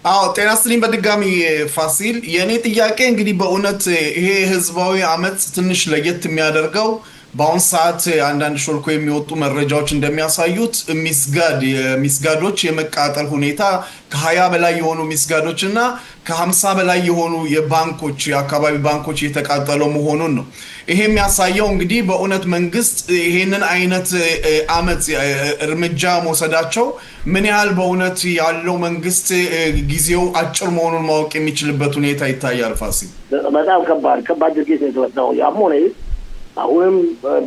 አዎ ጤና ይስጥልኝ በድጋሚ ፋሲል። የእኔ ጥያቄ እንግዲህ በእውነት ይሄ ህዝባዊ አመፅ ትንሽ ለየት የሚያደርገው በአሁን ሰዓት አንዳንድ ሾልኮ የሚወጡ መረጃዎች እንደሚያሳዩት ሚስጋዶች የመቃጠል ሁኔታ ከ20 በላይ የሆኑ ሚስጋዶች እና ከ50 በላይ የሆኑ የባንኮች የአካባቢ ባንኮች እየተቃጠለው መሆኑን ነው። ይሄ የሚያሳየው እንግዲህ በእውነት መንግስት ይሄንን አይነት አመፅ እርምጃ መውሰዳቸው ምን ያህል በእውነት ያለው መንግስት ጊዜው አጭር መሆኑን ማወቅ የሚችልበት ሁኔታ ይታያል። ፋሲል በጣም ከባድ ድርጊት ነው የተወሰደው። ያም ሆነ አሁንም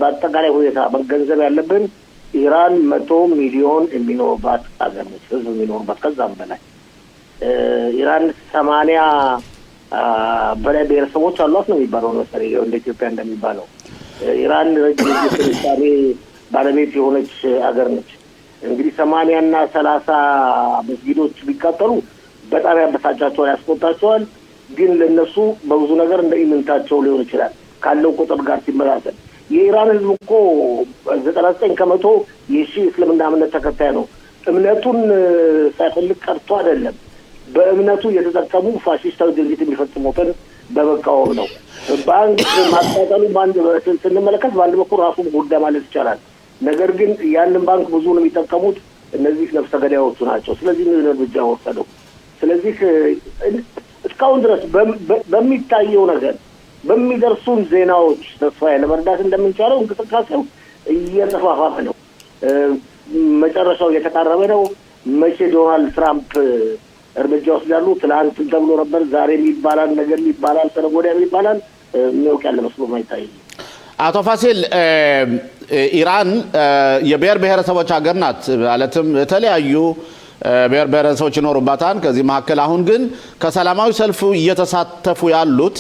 በአጠቃላይ ሁኔታ መገንዘብ ያለብን ኢራን 100 ሚሊዮን የሚኖርባት ሀገር ነች፣ ህዝብ የሚኖርባት ከዛም በላይ ኢራን 80 በላይ ብሔረሰቦች አሏት ነው የሚባለው ነው መሰለኝ እንደ ኢትዮጵያ እንደሚባለው። ኢራን ረጅም ስልጣኔ ባለቤት የሆነች ሀገር ነች። እንግዲህ 80 እና 30 መስጊዶች ቢቃጠሉ በጣም ያበሳጫቸዋል፣ ያስቆጣቸዋል። ግን ለነሱ በብዙ ነገር እንደ ኢምንታቸው ሊሆን ይችላል ካለው ቁጥር ጋር ሲመራሰል። የኢራን ህዝብ እኮ 99 ከመቶ የሺ እስልምና እምነት ተከታይ ነው። እምነቱን ሳይፈልግ ቀርቶ አይደለም፣ በእምነቱ የተጠቀሙ ፋሺስታዊ ድርጊት የሚፈጽሙትን በመቃወም ነው። ባንክ ማቃጠሉ ስንመለከት በአንድ በኩል ራሱ ጉዳይ ማለት ይቻላል። ነገር ግን ያንን ባንክ ብዙ ነው የሚጠቀሙት እነዚህ ነፍሰ ገዳዮቹ ናቸው። ስለዚህ ነው እርምጃ ወሰደው። ስለዚህ እስካሁን ድረስ በሚታየው ነገር በሚደርሱን ዜናዎች ተስፋ ለመርዳት እንደምንቻለው እንቅስቃሴው እየተፋፋመ ነው። መጨረሻው እየተቃረበ ነው። መቼ ዶናልድ ትራምፕ እርምጃ ወስዳሉ? ትላንት ተብሎ ነበር፣ ዛሬ ይባላል፣ ነገር ይባላል፣ ሰነገ ወዲያ ይባላል። የሚያውቅ ያለ መስሎ ማይታይ። አቶ ፋሲል ኢራን የብሔር ብሔረሰቦች ሀገር ናት። ማለትም የተለያዩ ብሔር ብሔረሰቦች ይኖሩባታል። ከዚህ መካከል አሁን ግን ከሰላማዊ ሰልፉ እየተሳተፉ ያሉት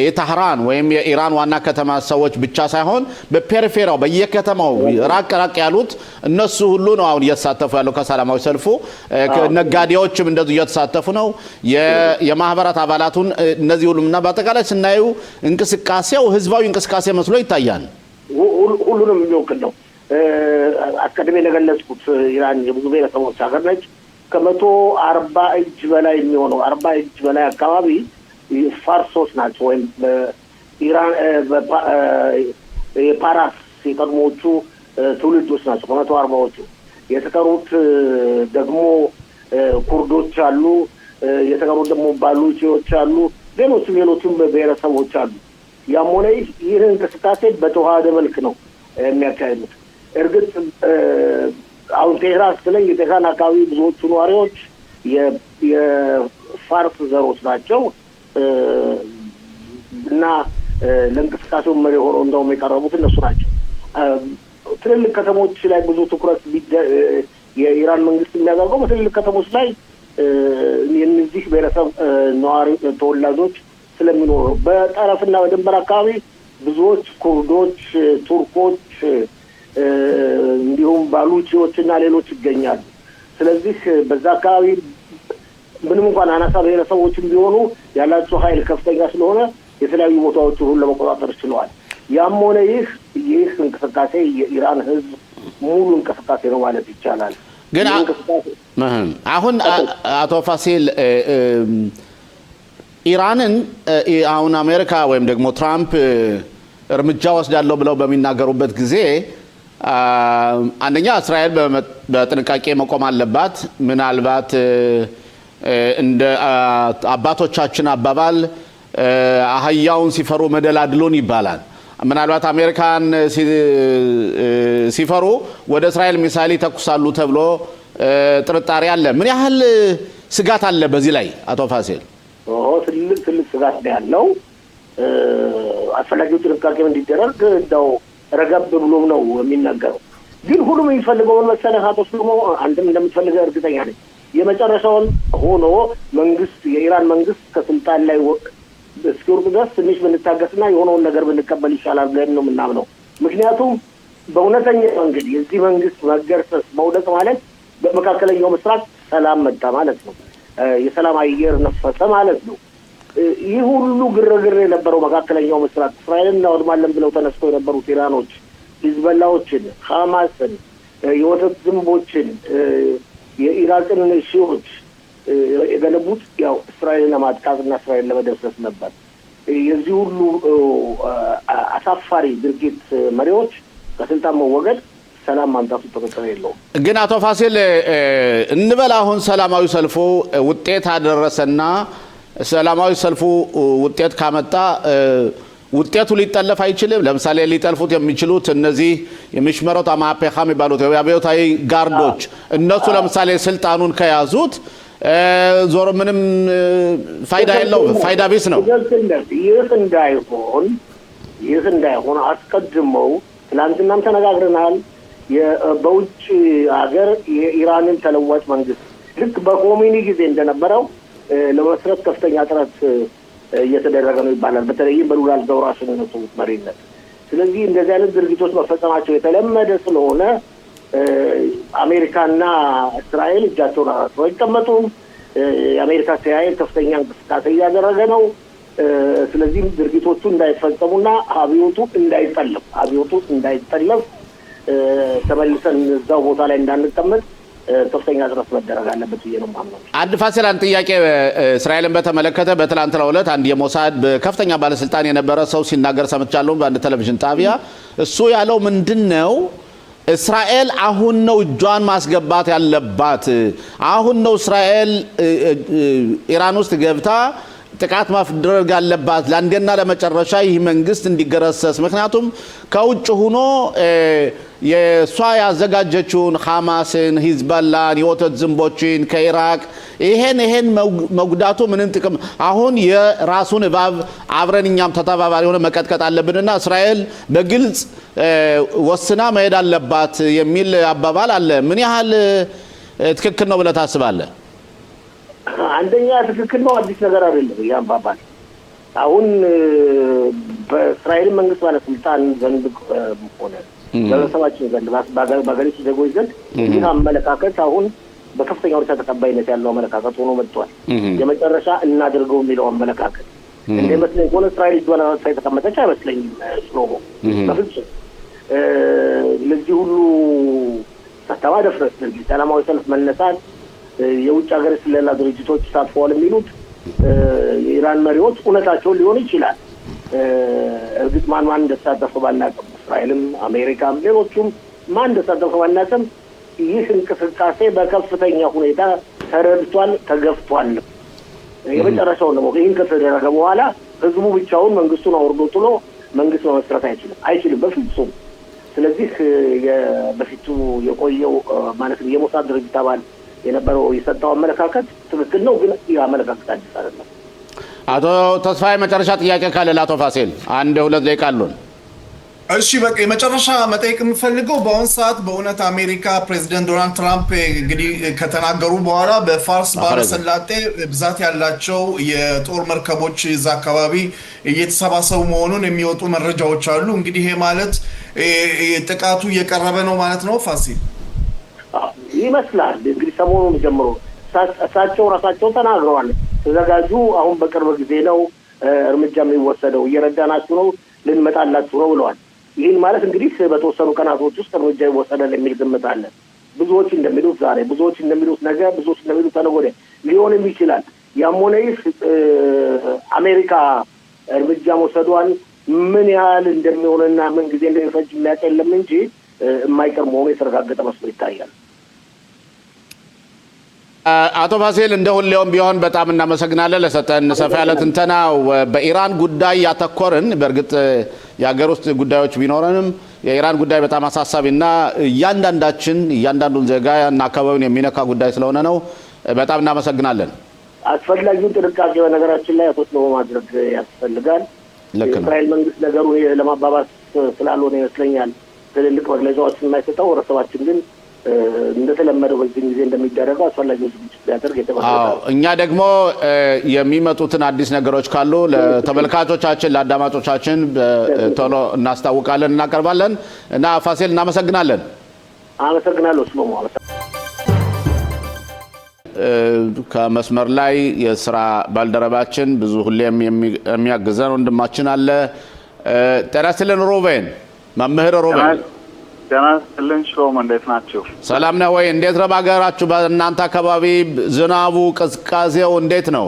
የታህራን ወይም የኢራን ዋና ከተማ ሰዎች ብቻ ሳይሆን በፔሪፌራው በየከተማው ራቅ ያሉት እነሱ ሁሉ ነው አሁን እየተሳተፉ ያለው ከሰላማዊ ሰልፉ። ነጋዴዎችም እንደዚህ እየተሳተፉ ነው፣ የማህበራት አባላቱን እነዚህ ሁሉም እና በአጠቃላይ ስናዩ እንቅስቃሴው ህዝባዊ እንቅስቃሴ መስሎ ይታያል። ሁሉንም የሚወክል ነው። አስቀድሜ ለገለጽኩት ኢራን የብዙ ብሔረሰቦች ሀገር ነች። ከ140 እጅ በላይ የሚሆነው 40 እጅ በላይ አካባቢ ፋርሶች ናቸው ወይም ኢራን የፓራስ የቀድሞዎቹ ትውልዶች ናቸው ከ140ዎቹ። የተቀሩት ደግሞ ኩርዶች አሉ፣ የተቀሩት ደግሞ ባሉቺዎች አሉ፣ ሌሎችም ብሔረሰቦች አሉ። ያም ሆነ ይህ እንቅስቃሴ በተዋሃደ መልክ ነው የሚያካሄዱት። እርግጥ አሁን ቴህራን ስለኝ የቴህራን አካባቢ ብዙዎቹ ነዋሪዎች የፋርስ ዘሮች ናቸው እና ለእንቅስቃሴው መሪ ሆነው እንደውም የቀረቡት እነሱ ናቸው። ትልልቅ ከተሞች ላይ ብዙ ትኩረት የኢራን መንግስት የሚያደርገው በትልልቅ ከተሞች ላይ የእነዚህ ብሔረሰብ ነዋሪ ተወላጆች ስለሚኖሩ፣ በጠረፍና በድንበር አካባቢ ብዙዎች ኩርዶች፣ ቱርኮች እንዲሁም ባሉቺዎች እና ሌሎች ይገኛሉ። ስለዚህ በዛ አካባቢ ምንም እንኳን አናሳ ብሔረሰቦችም ቢሆኑ ያላቸው ኃይል ከፍተኛ ስለሆነ የተለያዩ ቦታዎችን ሁሉ ለመቆጣጠር ችለዋል። ያም ሆነ ይህ እንቅስቃሴ የኢራን ህዝብ ሙሉ እንቅስቃሴ ነው ማለት ይቻላል። አሁን አቶ ፋሲል ኢራንን አሁን አሜሪካ ወይም ደግሞ ትራምፕ እርምጃ ወስዳለሁ ብለው በሚናገሩበት ጊዜ አንደኛ እስራኤል በጥንቃቄ መቆም አለባት። ምናልባት እንደ አባቶቻችን አባባል አህያውን ሲፈሩ መደላድሉን ይባላል። ምናልባት አሜሪካን ሲፈሩ ወደ እስራኤል ሚሳይል ይተኩሳሉ ተብሎ ጥርጣሬ አለ። ምን ያህል ስጋት አለ በዚህ ላይ አቶ ፋሲል? ትልቅ ስጋት ያለው አስፈላጊው ጥንቃቄም እንዲደረግ እንደው ረገብ ብሎም ነው የሚናገረው። ግን ሁሉም የሚፈልገውን መሰለህ አቶ ሰሎሞ፣ አንድም እንደምትፈልገው እርግጠኛ ነኝ። የመጨረሻውን ሆኖ መንግስት የኢራን መንግስት ከስልጣን ላይ እስኪወርድ ድረስ ትንሽ ብንታገስና የሆነውን ነገር ብንቀበል ይሻላል ብለን ነው የምናምነው። ምክንያቱም በእውነተኛ መንገድ የዚህ መንግስት መገርሰስ መውደቅ ማለት በመካከለኛው ምስራቅ ሰላም መጣ ማለት ነው። የሰላም አየር ነፈሰ ማለት ነው። ይህ ሁሉ ግርግር የነበረው መካከለኛው ምስራቅ እስራኤልን እናወድማለን ብለው ተነስተው የነበሩት ኢራኖች ሂዝቦላዎችን፣ ሐማስን፣ የወተት ዝንቦችን፣ የኢራቅን ሺዎች የገነቡት ያው እስራኤልን ለማጥቃትና እስራኤልን ለመደምሰስ ነበር። የዚህ ሁሉ አሳፋሪ ድርጊት መሪዎች ከስልጣን መወገድ ሰላም ማምጣቱ ጥርጥር የለውም። ግን አቶ ፋሲል እንበል አሁን ሰላማዊ ሰልፉ ውጤት አደረሰና ሰላማዊ ሰልፉ ውጤት ካመጣ ውጤቱ ሊጠለፍ አይችልም? ለምሳሌ ሊጠልፉት የሚችሉት እነዚህ የሚሽመረው ማፔኻ የሚባሉት የአብዮታዊ ጋርዶች እነሱ ለምሳሌ ስልጣኑን ከያዙት ዞር ምንም ፋይዳ የለውም፣ ፋይዳ ቢስ ነው። ይህ እንዳይሆን አስቀድመው ትናንትናም ተነጋግረናል። በውጭ ሀገር የኢራንን ተለዋጭ መንግስት ልክ በኮሚኒ ጊዜ እንደነበረው ለመስረት ከፍተኛ ጥረት እየተደረገ ነው ይባላል። በተለይም በዶናልድ ራሽነቱ መሪነት። ስለዚህ እንደዚህ አይነት ድርጊቶች መፈጸማቸው የተለመደ ስለሆነ አሜሪካና እስራኤል እጃቸውን አራጥረው አይቀመጡም። የአሜሪካ ሲአይኤ ከፍተኛ እንቅስቃሴ እያደረገ ነው። ስለዚህም ድርጊቶቹ እንዳይፈጸሙና አብዮቱ እንዳይጠለፍ ተመልሰን እዛው ቦታ ላይ እንዳንቀመጥ ከፍተኛ ጥረት መደረግ አለበት ብዬ ነው የማምነው። አንድ ፋሲል፣ አንድ ጥያቄ እስራኤልን በተመለከተ በትላንትናው ዕለት አንድ የሞሳድ ከፍተኛ ባለስልጣን የነበረ ሰው ሲናገር ሰምቻለሁ በአንድ ቴሌቪዥን ጣቢያ። እሱ ያለው ምንድን ነው? እስራኤል አሁን ነው እጇን ማስገባት ያለባት። አሁን ነው እስራኤል ኢራን ውስጥ ገብታ ጥቃት ማድረግ አለባት ለአንዴና ለመጨረሻ ይህ መንግስት እንዲገረሰስ። ምክንያቱም ከውጭ ሆኖ የእሷ ያዘጋጀችውን ሐማስን፣ ሂዝቦላን፣ የወተት ዝንቦችን ከኢራቅ ይሄን መጉዳቱ ምንም ጥቅም፣ አሁን የራሱን እባብ አብረን እኛም ተተባባሪ ሆነ መቀጥቀጥ አለብንና እስራኤል በግልጽ ወስና መሄድ አለባት የሚል አባባል አለ። ምን ያህል ትክክል ነው ብለህ ታስባለህ? አንደኛ ትክክል ነው፣ አዲስ ነገር አይደለም። ይህ አባባል አሁን በእስራኤል መንግስት ባለስልጣን ዘንድ ሆነ በሰባችን ዘንድ በሀገሪቱ ዜጎች ዘንድ ይህ አመለካከት አሁን በከፍተኛ ሁኔታ ተቀባይነት ያለው አመለካከት ሆኖ መጥቷል። የመጨረሻ እናድርገው የሚለው አመለካከት እንደመስለኝ ከሆነ እስራኤል እጇን አውጥታ የተቀመጠች አይመስለኝም። ስሎሞ በፍጹም ለዚህ ሁሉ ከተማ ደፍረስ ሰላማዊ ሰልፍ መነሳት የውጭ ሀገር ስለላ ድርጅቶች ተሳትፈዋል የሚሉት የኢራን መሪዎች እውነታቸውን ሊሆን ይችላል። እርግጥ ማን እንደተሳተፈ ባናውቅም እስራኤልም አሜሪካም ሌሎቹም ማን እንደተሳተፈ ባናውቅም ይህ እንቅስቃሴ በከፍተኛ ሁኔታ ተረድቷል፣ ተገፍቷል። የመጨረሻውን ደግሞ ይህን ከተደረገ በኋላ ህዝቡ ብቻውን መንግስቱን አውርዶ ጥሎ መንግስት መመስረት አይችልም በፍጹም። ስለዚህ በፊቱ የቆየው ማለት የሞሳድ ድርጅት አባል የነበረው የሰጠው አመለካከት ትክክል ነው፣ ግን ይህ አመለካከት አዲስ አይደለም። አቶ ተስፋዬ መጨረሻ ጥያቄ ካለ ለአቶ ፋሲል 1-2 ደቂቃ አሉን። እሺ በቃ የመጨረሻ መጠየቅ የምፈልገው በአሁን ሰዓት በእውነት አሜሪካ ፕሬዚደንት ዶናልድ ትራምፕ እንግዲህ ከተናገሩ በኋላ በፋርስ ባህረ ሰላጤ ብዛት ያላቸው የጦር መርከቦች እዛ አካባቢ እየተሰባሰቡ መሆኑን የሚወጡ መረጃዎች አሉ። እንግዲህ ይሄ ማለት ጥቃቱ እየቀረበ ነው ማለት ነው ፋሲል? ይመስላል እንግዲህ ሰሞኑን ጀምሮ እሳቸው ራሳቸው ተናግረዋል። ተዘጋጁ፣ አሁን በቅርብ ጊዜ ነው እርምጃ የሚወሰደው፣ እየረዳናችሁ ነው፣ ልንመጣላችሁ ነው ብለዋል። ይህን ማለት እንግዲህ በተወሰኑ ቀናቶች ውስጥ እርምጃ ይወሰዳል የሚል ግምት አለ። ብዙዎች እንደሚሉት ዛሬ፣ ብዙዎች እንደሚሉት ነገ፣ ብዙዎች እንደሚሉት ተነገ ወዲያ ሊሆንም ይችላል። ያም ሆነ ይህ አሜሪካ እርምጃ መውሰዷን ምን ያህል እንደሚሆንና ምን ጊዜ እንደሚፈጅ የሚያውቅ የለም እንጂ የማይቀር መሆኑ የተረጋገጠ መስሎ ይታያል። አቶ ፋሲል እንደ ሁሌውም ቢሆን በጣም እናመሰግናለን ለሰጠን ሰፋ ያለ ትንተና። በኢራን ጉዳይ ያተኮርን፣ በእርግጥ የሀገር ውስጥ ጉዳዮች ቢኖረንም የኢራን ጉዳይ በጣም አሳሳቢና እያንዳንዱን ዜጋ እና አካባቢውን የሚነካ ጉዳይ ስለሆነ ነው። በጣም እናመሰግናለን። አስፈላጊውን ጥንቃቄ በነገራችን ላይ አቶት ነው ማድረግ ያስፈልጋል። የእስራኤል መንግስት ነገሩ ለማባባስ ስላልሆነ ይመስለኛል ትልልቅ መግለጫዎችን የማይሰጠው። ህብረተሰባችን ግን እንደተለመደው በዚህ ጊዜ እንደሚደረገው አስፈላጊው ዝግጅት ሊያደርግ የተመረጠው። እኛ ደግሞ የሚመጡትን አዲስ ነገሮች ካሉ ለተመልካቾቻችን ለአዳማጮቻችን ቶሎ እናስታውቃለን፣ እናቀርባለን። እና ፋሲል እናመሰግናለን። አመሰግናለሁ ስሎሞ። ከመስመር ላይ የስራ ባልደረባችን ብዙ ሁሌም የሚያግዘን ወንድማችን አለ። ጤና ይስጥልን ሩቤን፣ መምህር ሩቤን። ጤና ይስጥልን ሽሎሞ፣ እንዴት ናችሁ? ሰላም ነው ወይ? እንዴት ነው በሀገራችሁ? በእናንተ አካባቢ ዝናቡ ቅዝቃዜው እንዴት ነው?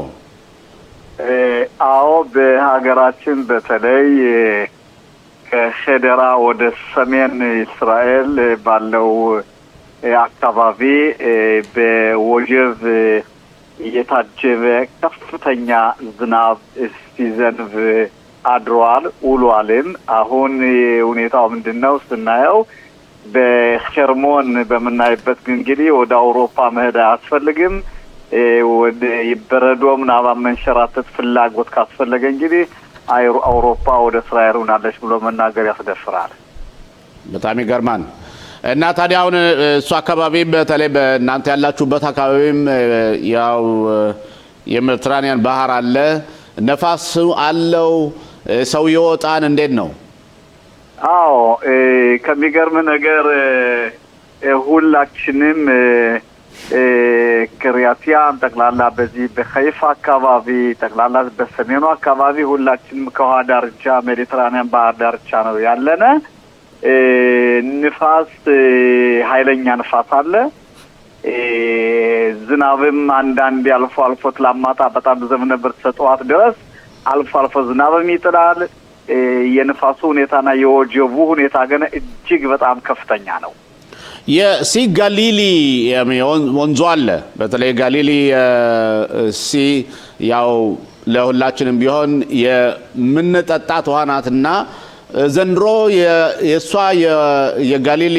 አዎ በሀገራችን በተለይ ከሄደራ ወደ ሰሜን እስራኤል ባለው አካባቢ በወጀብ የታጀበ ከፍተኛ ዝናብ ሲዘንብ አድሯል ውሏልም። አሁን ሁኔታው ምንድነው ስናየው በሄርሞን በመናይበት እንግዲህ ወደ አውሮፓ መሄድ አያስፈልግም። ወደ በረዶ ምናምን መንሸራተት ፍላጎት ካስፈለገ እንግዲህ አውሮፓ ወደ እስራኤል ሆናለች ብሎ መናገር ያስደፍራል። በጣም ይገርማል። እና ታዲያ አሁን እሱ አካባቢ በተለይ በእናንተ ያላችሁበት አካባቢም ያው የሜዲትራኒያን ባህር አለ፣ ነፋስ አለው፣ ሰው ይወጣን እንዴት ነው? አዎ ከሚገርም ነገር ሁላችንም ክሪያቲያን ጠቅላላ በዚህ በኸይፋ አካባቢ ጠቅላላ በሰሜኑ አካባቢ ሁላችንም ከውሃ ዳርቻ ሜዲትራኒያን ባህር ዳርቻ ነው ያለነ። ንፋስ ኃይለኛ ንፋስ አለ። ዝናብም አንዳንዴ አልፎ አልፎ ትላማታ በጣም ዘመን ነበር ተጠዋት ድረስ አልፎ አልፎ ዝናብም ይጥላል። የንፋሱ ሁኔታና የወጀቡ ሁኔታ ግን እጅግ በጣም ከፍተኛ ነው። የሲ ጋሊሊ ወንዙ አለ። በተለይ ጋሊሊ ሲ ያው ለሁላችንም ቢሆን የምንጠጣት ውሃ ናትና ዘንድሮ የእሷ የጋሊሊ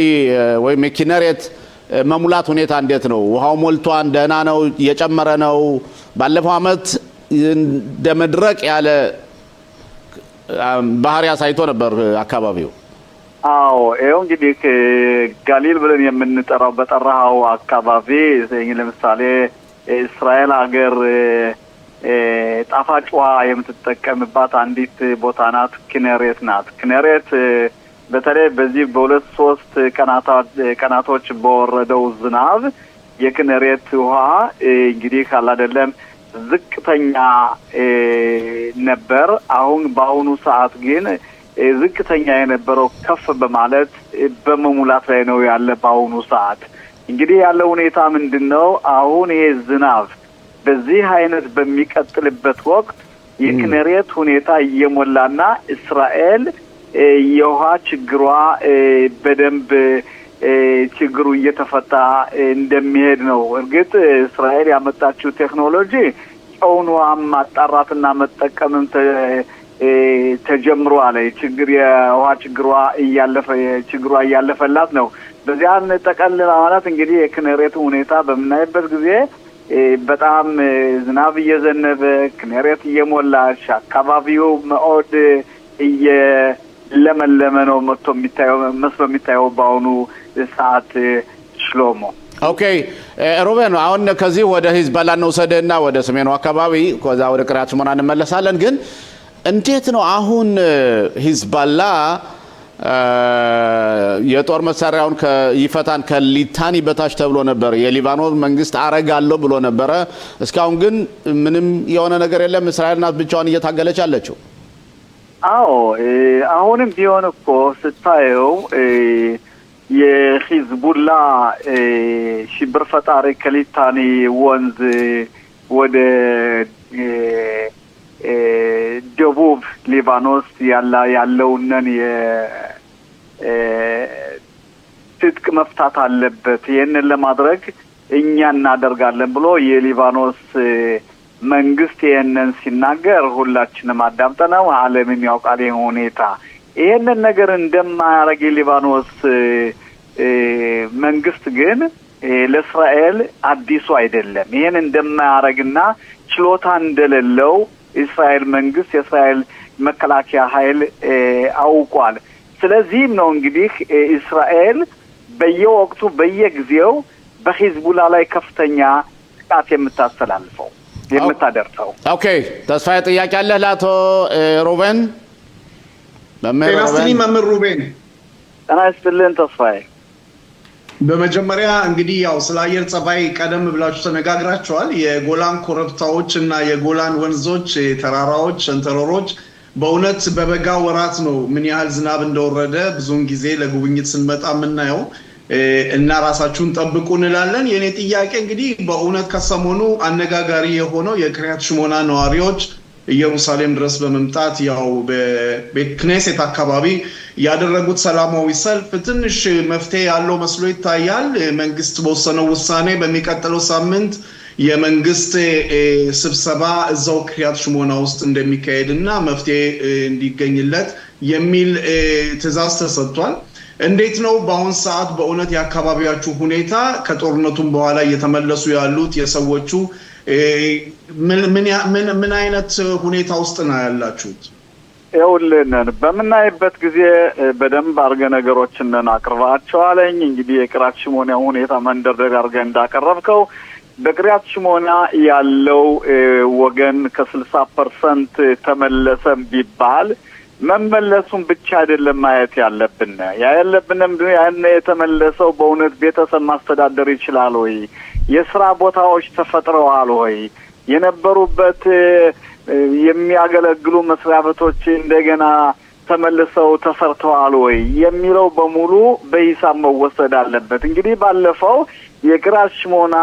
ወይም የኪነሬት መሙላት ሁኔታ እንዴት ነው? ውሃው ሞልቷን ደህና ነው? እየጨመረ ነው? ባለፈው ዓመት እንደ መድረቅ ያለ ባህሪ አሳይቶ ነበር አካባቢው። አዎ ይኸው እንግዲህ ጋሊል ብለን የምንጠራው በጠራው አካባቢ ለምሳሌ እስራኤል ሀገር ጣፋጭ ውሃ የምትጠቀምባት አንዲት ቦታ ናት፣ ኪነሬት ናት። ኪነሬት በተለይ በዚህ በሁለት ሶስት ቀናቶች በወረደው ዝናብ የኪነሬት ውሃ እንግዲህ ካላደለም ዝቅተኛ ነበር። በአሁኑ ሰዓት ግን ዝቅተኛ የነበረው ከፍ በማለት በመሙላት ላይ ነው ያለ። በአሁኑ ሰዓት እንግዲህ ያለው ሁኔታ ምንድነው? አሁን ይሄ ዝናብ በዚህ አይነት በሚቀጥልበት ወቅት የኪነሬት ሁኔታ እየሞላና እስራኤል የውሃ ችግሯ በደንብ ችግሩ እየተፈታ እንደሚሄድ ነው። እርግጥ እስራኤል ያመጣችው ቴክኖሎጂ ጨውን ውሃ ማጣራትና መጠቀምም ተጀምሯል። የውሃ ችግሯ እያለፈላት ነው። በዚያን ጠቀል ማለት እንግዲህ የኪነሬት ሁኔታ በምናይበት ጊዜ በጣም ዝናብ እየዘነበ ኪነሬት እየሞላች አካባቢው መኦድ እየለመለመ ነው መስሎ የሚታየው በአሁኑ ሰዓት ሽሎሞ። ኦኬ ሩቤን፣ አሁን ከዚህ ወደ ሂዝቦላ እንውሰድና ወደ ሰሜኑ አካባቢ ከዛ ወደ ቅሪያት ሽሞና እንመለሳለን። ግን እንዴት ነው አሁን ሂዝቦላ የጦር መሳሪያውን ይፈታን ከሊታኒ በታች ተብሎ ነበር። የሊባኖስ መንግስት አረጋለሁ ብሎ ነበረ። እስካሁን ግን ምንም የሆነ ነገር የለም። እስራኤል ናት ብቻዋን እየታገለች ያለችው። አዎ አሁንም ቢሆን እኮ ስታየው የሂዝቡላ ሽብር ፈጣሪ ከሊታኒ ወንዝ ወደ ደቡብ ሊባኖስ ያለውንን ትጥቅ መፍታት አለበት፣ ይህንን ለማድረግ እኛ እናደርጋለን ብሎ የሊባኖስ መንግስት ይህንን ሲናገር ሁላችንም አዳምጠነው ዓለምም ያውቃል ይሄን ሁኔታ። ይህንን ነገር እንደማያደርግ የሊባኖስ መንግስት ግን ለእስራኤል አዲሱ አይደለም። ይህን እንደማያደርግና ችሎታ እንደሌለው እስራኤል መንግስት የእስራኤል መከላከያ ኃይል አውቋል። ስለዚህም ነው እንግዲህ እስራኤል በየወቅቱ በየጊዜው በሂዝቡላ ላይ ከፍተኛ ጥቃት የምታስተላልፈው የምታደርሰው። ኦኬ ተስፋዬ ጥያቄ አለ ለአቶ ሩቤን? መምህር ሩቤን ጤና ይስጥልን ተስፋዬ። በመጀመሪያ እንግዲህ ያው ስለ አየር ጸባይ ቀደም ብላችሁ ተነጋግራችኋል። የጎላን ኮረብታዎች እና የጎላን ወንዞች፣ ተራራዎች፣ ሸንተረሮች በእውነት በበጋ ወራት ነው ምን ያህል ዝናብ እንደወረደ ብዙውን ጊዜ ለጉብኝት ስንመጣ የምናየው እና ራሳችሁን ጠብቁ እንላለን። የኔ ጥያቄ እንግዲህ በእውነት ከሰሞኑ አነጋጋሪ የሆነው የክሪያት ሽሞና ነዋሪዎች ኢየሩሳሌም ድረስ በመምጣት ያው በክኔሴት አካባቢ ያደረጉት ሰላማዊ ሰልፍ ትንሽ መፍትሄ ያለው መስሎ ይታያል። መንግስት በወሰነው ውሳኔ በሚቀጥለው ሳምንት የመንግስት ስብሰባ እዛው ክሪያት ሽሞና ውስጥ እንደሚካሄድና መፍትሄ እንዲገኝለት የሚል ትዕዛዝ ተሰጥቷል። እንዴት ነው በአሁን ሰዓት በእውነት የአካባቢያችሁ ሁኔታ? ከጦርነቱም በኋላ እየተመለሱ ያሉት የሰዎቹ ምን አይነት ሁኔታ ውስጥ ነው ያላችሁት? ይኸውልን በምናይበት ጊዜ በደንብ አድርገህ ነገሮችን አቅርባቸዋለኝ። እንግዲህ የክሪያት ሽሞና ሁኔታ መንደርደር አድርገህ እንዳቀረብከው በክሪያት ሽሞና ያለው ወገን ከ60% ተመለሰም ቢባል መመለሱን ብቻ አይደለም ማየት ያለብን። ያለብንም ያን የተመለሰው በእውነት ቤተሰብ ማስተዳደር ይችላል ወይ? የስራ ቦታዎች ተፈጥረዋል ወይ? የነበሩበት የሚያገለግሉ መስሪያ ቤቶች እንደገና ተመልሰው ተሰርተዋል ወይ የሚለው በሙሉ በሂሳብ መወሰድ አለበት። እንግዲህ ባለፈው የክሪያት ሽሞና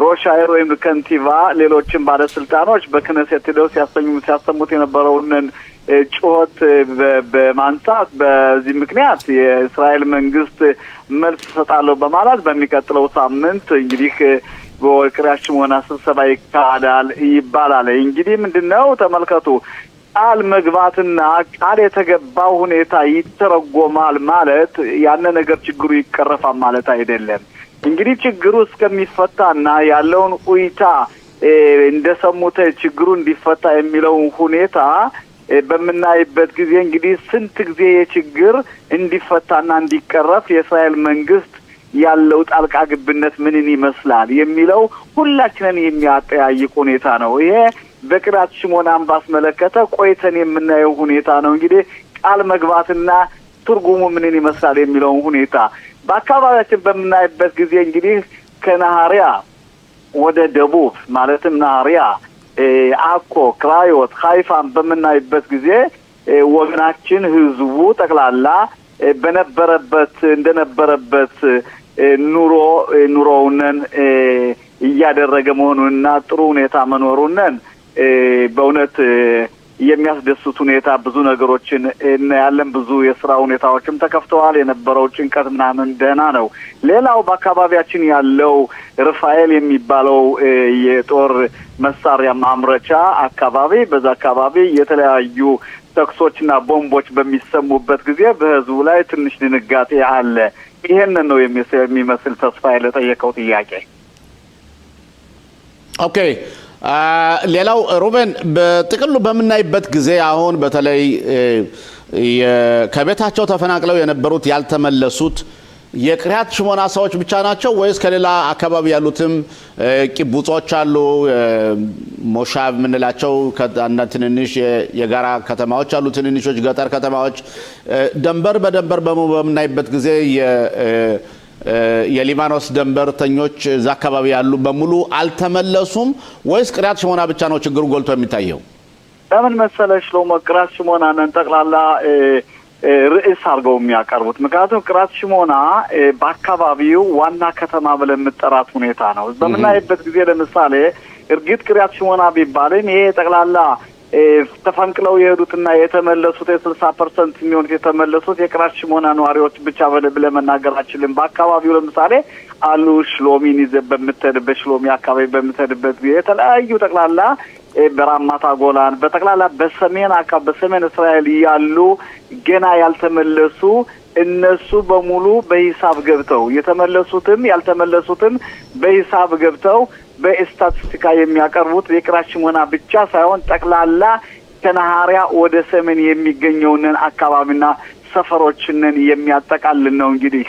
ሮሻይር ወይም ከንቲባ ሌሎችም ባለስልጣኖች በክነሴት ሄደው ሲያሰሙት የነበረውን ጩኸት በማንሳት በዚህ ምክንያት የእስራኤል መንግስት መልስ ሰጣለሁ በማለት በሚቀጥለው ሳምንት እንግዲህ በክሪያት ሽሞና ስብሰባ ይካሄዳል ይባላል። እንግዲህ ምንድነው ተመልከቱ፣ ቃል መግባትና ቃል የተገባው ሁኔታ ይተረጎማል ማለት ያን ነገር ችግሩ ይቀረፋል ማለት አይደለም። እንግዲህ ችግሩ እስከሚፈታና ያለውን ሁኔታ እንደሰሙት ችግሩ እንዲፈታ የሚለው ሁኔታ በምናይበት ጊዜ እንግዲህ ስንት ጊዜ የችግር እንዲፈታና እንዲቀረፍ የእስራኤል መንግስት ያለው ጣልቃ ግብነት ምንን ይመስላል የሚለው ሁላችንን የሚያጠያይቅ ሁኔታ ነው። ይሄ በክሪያት ሽሞናን ባስመለከተ ቆይተን የምናየው ሁኔታ ነው። እንግዲህ ቃል መግባትና ትርጉሙ ምንን ይመስላል የሚለው ሁኔታ በአካባቢያችን በምናይበት ጊዜ እንግዲህ ከናሃሪያ ወደ ደቡብ ማለትም ናሃሪያ፣ አኮ፣ ክራዮት፣ ሃይፋን በምናይበት ጊዜ ወገናችን ህዝቡ ጠቅላላ እንደነበረበት ኑሮውንን እያደረገ መሆኑንና ጥሩ ሁኔታ መኖሩንን በእውነት የሚያስደስት ሁኔታ ብዙ ነገሮችን እናያለን። ብዙ የስራ ሁኔታዎችም ተከፍተዋል። የነበረው ጭንቀት ምናምን ደህና ነው። ሌላው በአካባቢያችን ያለው ራፋኤል የሚባለው የጦር መሳሪያ ማምረቻ አካባቢ በዛ አካባቢ የተለያዩ ተኩሶችና ቦምቦች በሚሰሙበት ጊዜ በህዝቡ ላይ ትንሽ ድንጋጤ አለ። ይሄንን ነው የሚመስል ተስፋ ለጠየቀው ጥያቄ። ኦኬ ሌላው ሩቤን በጥቅሉ በምናይበት ጊዜ አሁን በተለይ ከቤታቸው ተፈናቅለው የነበሩት ያልተመለሱት የክሪያት ሽሞና ሰዎች ብቻ ናቸው ወይስ ከሌላ አካባቢ ያሉትም ቂቡጾች አሉ? ሞሻብ ምንላቸው ከአንዳንድ ትንንሽ የጋራ ከተማዎች አሉ፣ ትንንሾች ገጠር ከተማዎች ደንበር በደንበር በምናይበት ጊዜ የሊባኖስ ደንበርተኞች እዛ አካባቢ ያሉ በሙሉ አልተመለሱም ወይስ ክሪያት ሽሞና ብቻ ነው ችግሩ ጎልቶ የሚታየው? ለምን መሰለሽ ነው ክሪያት ሽሞናን ጠቅላላ ርዕስ አድርገው የሚያቀርቡት። ምክንያቱም ቅሪያት ሽሞና በአካባቢው ዋና ከተማ ብለን የምጠራት ሁኔታ ነው። በምናይበት ጊዜ ለምሳሌ እርግጥ ቅሪያት ሽሞና ቢባልም ይሄ ጠቅላላ ተፈንቅለው የሄዱትና የተመለሱት 60% የሚሆኑት የተመለሱት የቅሪያት ሽሞና ነዋሪዎች ብቻ ብለን መናገር አንችልም። በአካባቢው ለምሳሌ አሉ ሽሎሚን በምትሄድበት ሽሎሚ አካባቢ በምትሄድበት የተለያዩ ጠቅላላ በራማታ ጎላን በጠቅላላ በሰሜን እስራኤል ያሉ ገና ያልተመለሱ እነሱ በሙሉ በሂሳብ ገብተው የተመለሱትም ያልተመለሱትም በሂሳብ ገብተው በስታቲስቲካ የሚያቀርቡት የቅሪያት ሽሞና ብቻ ሳይሆን ጠቅላላ ከነሐሪያ ወደ ሰሜን የሚገኘውን አካባቢና ሰፈሮችን የሚያጠቃልል ነው እንግዲህ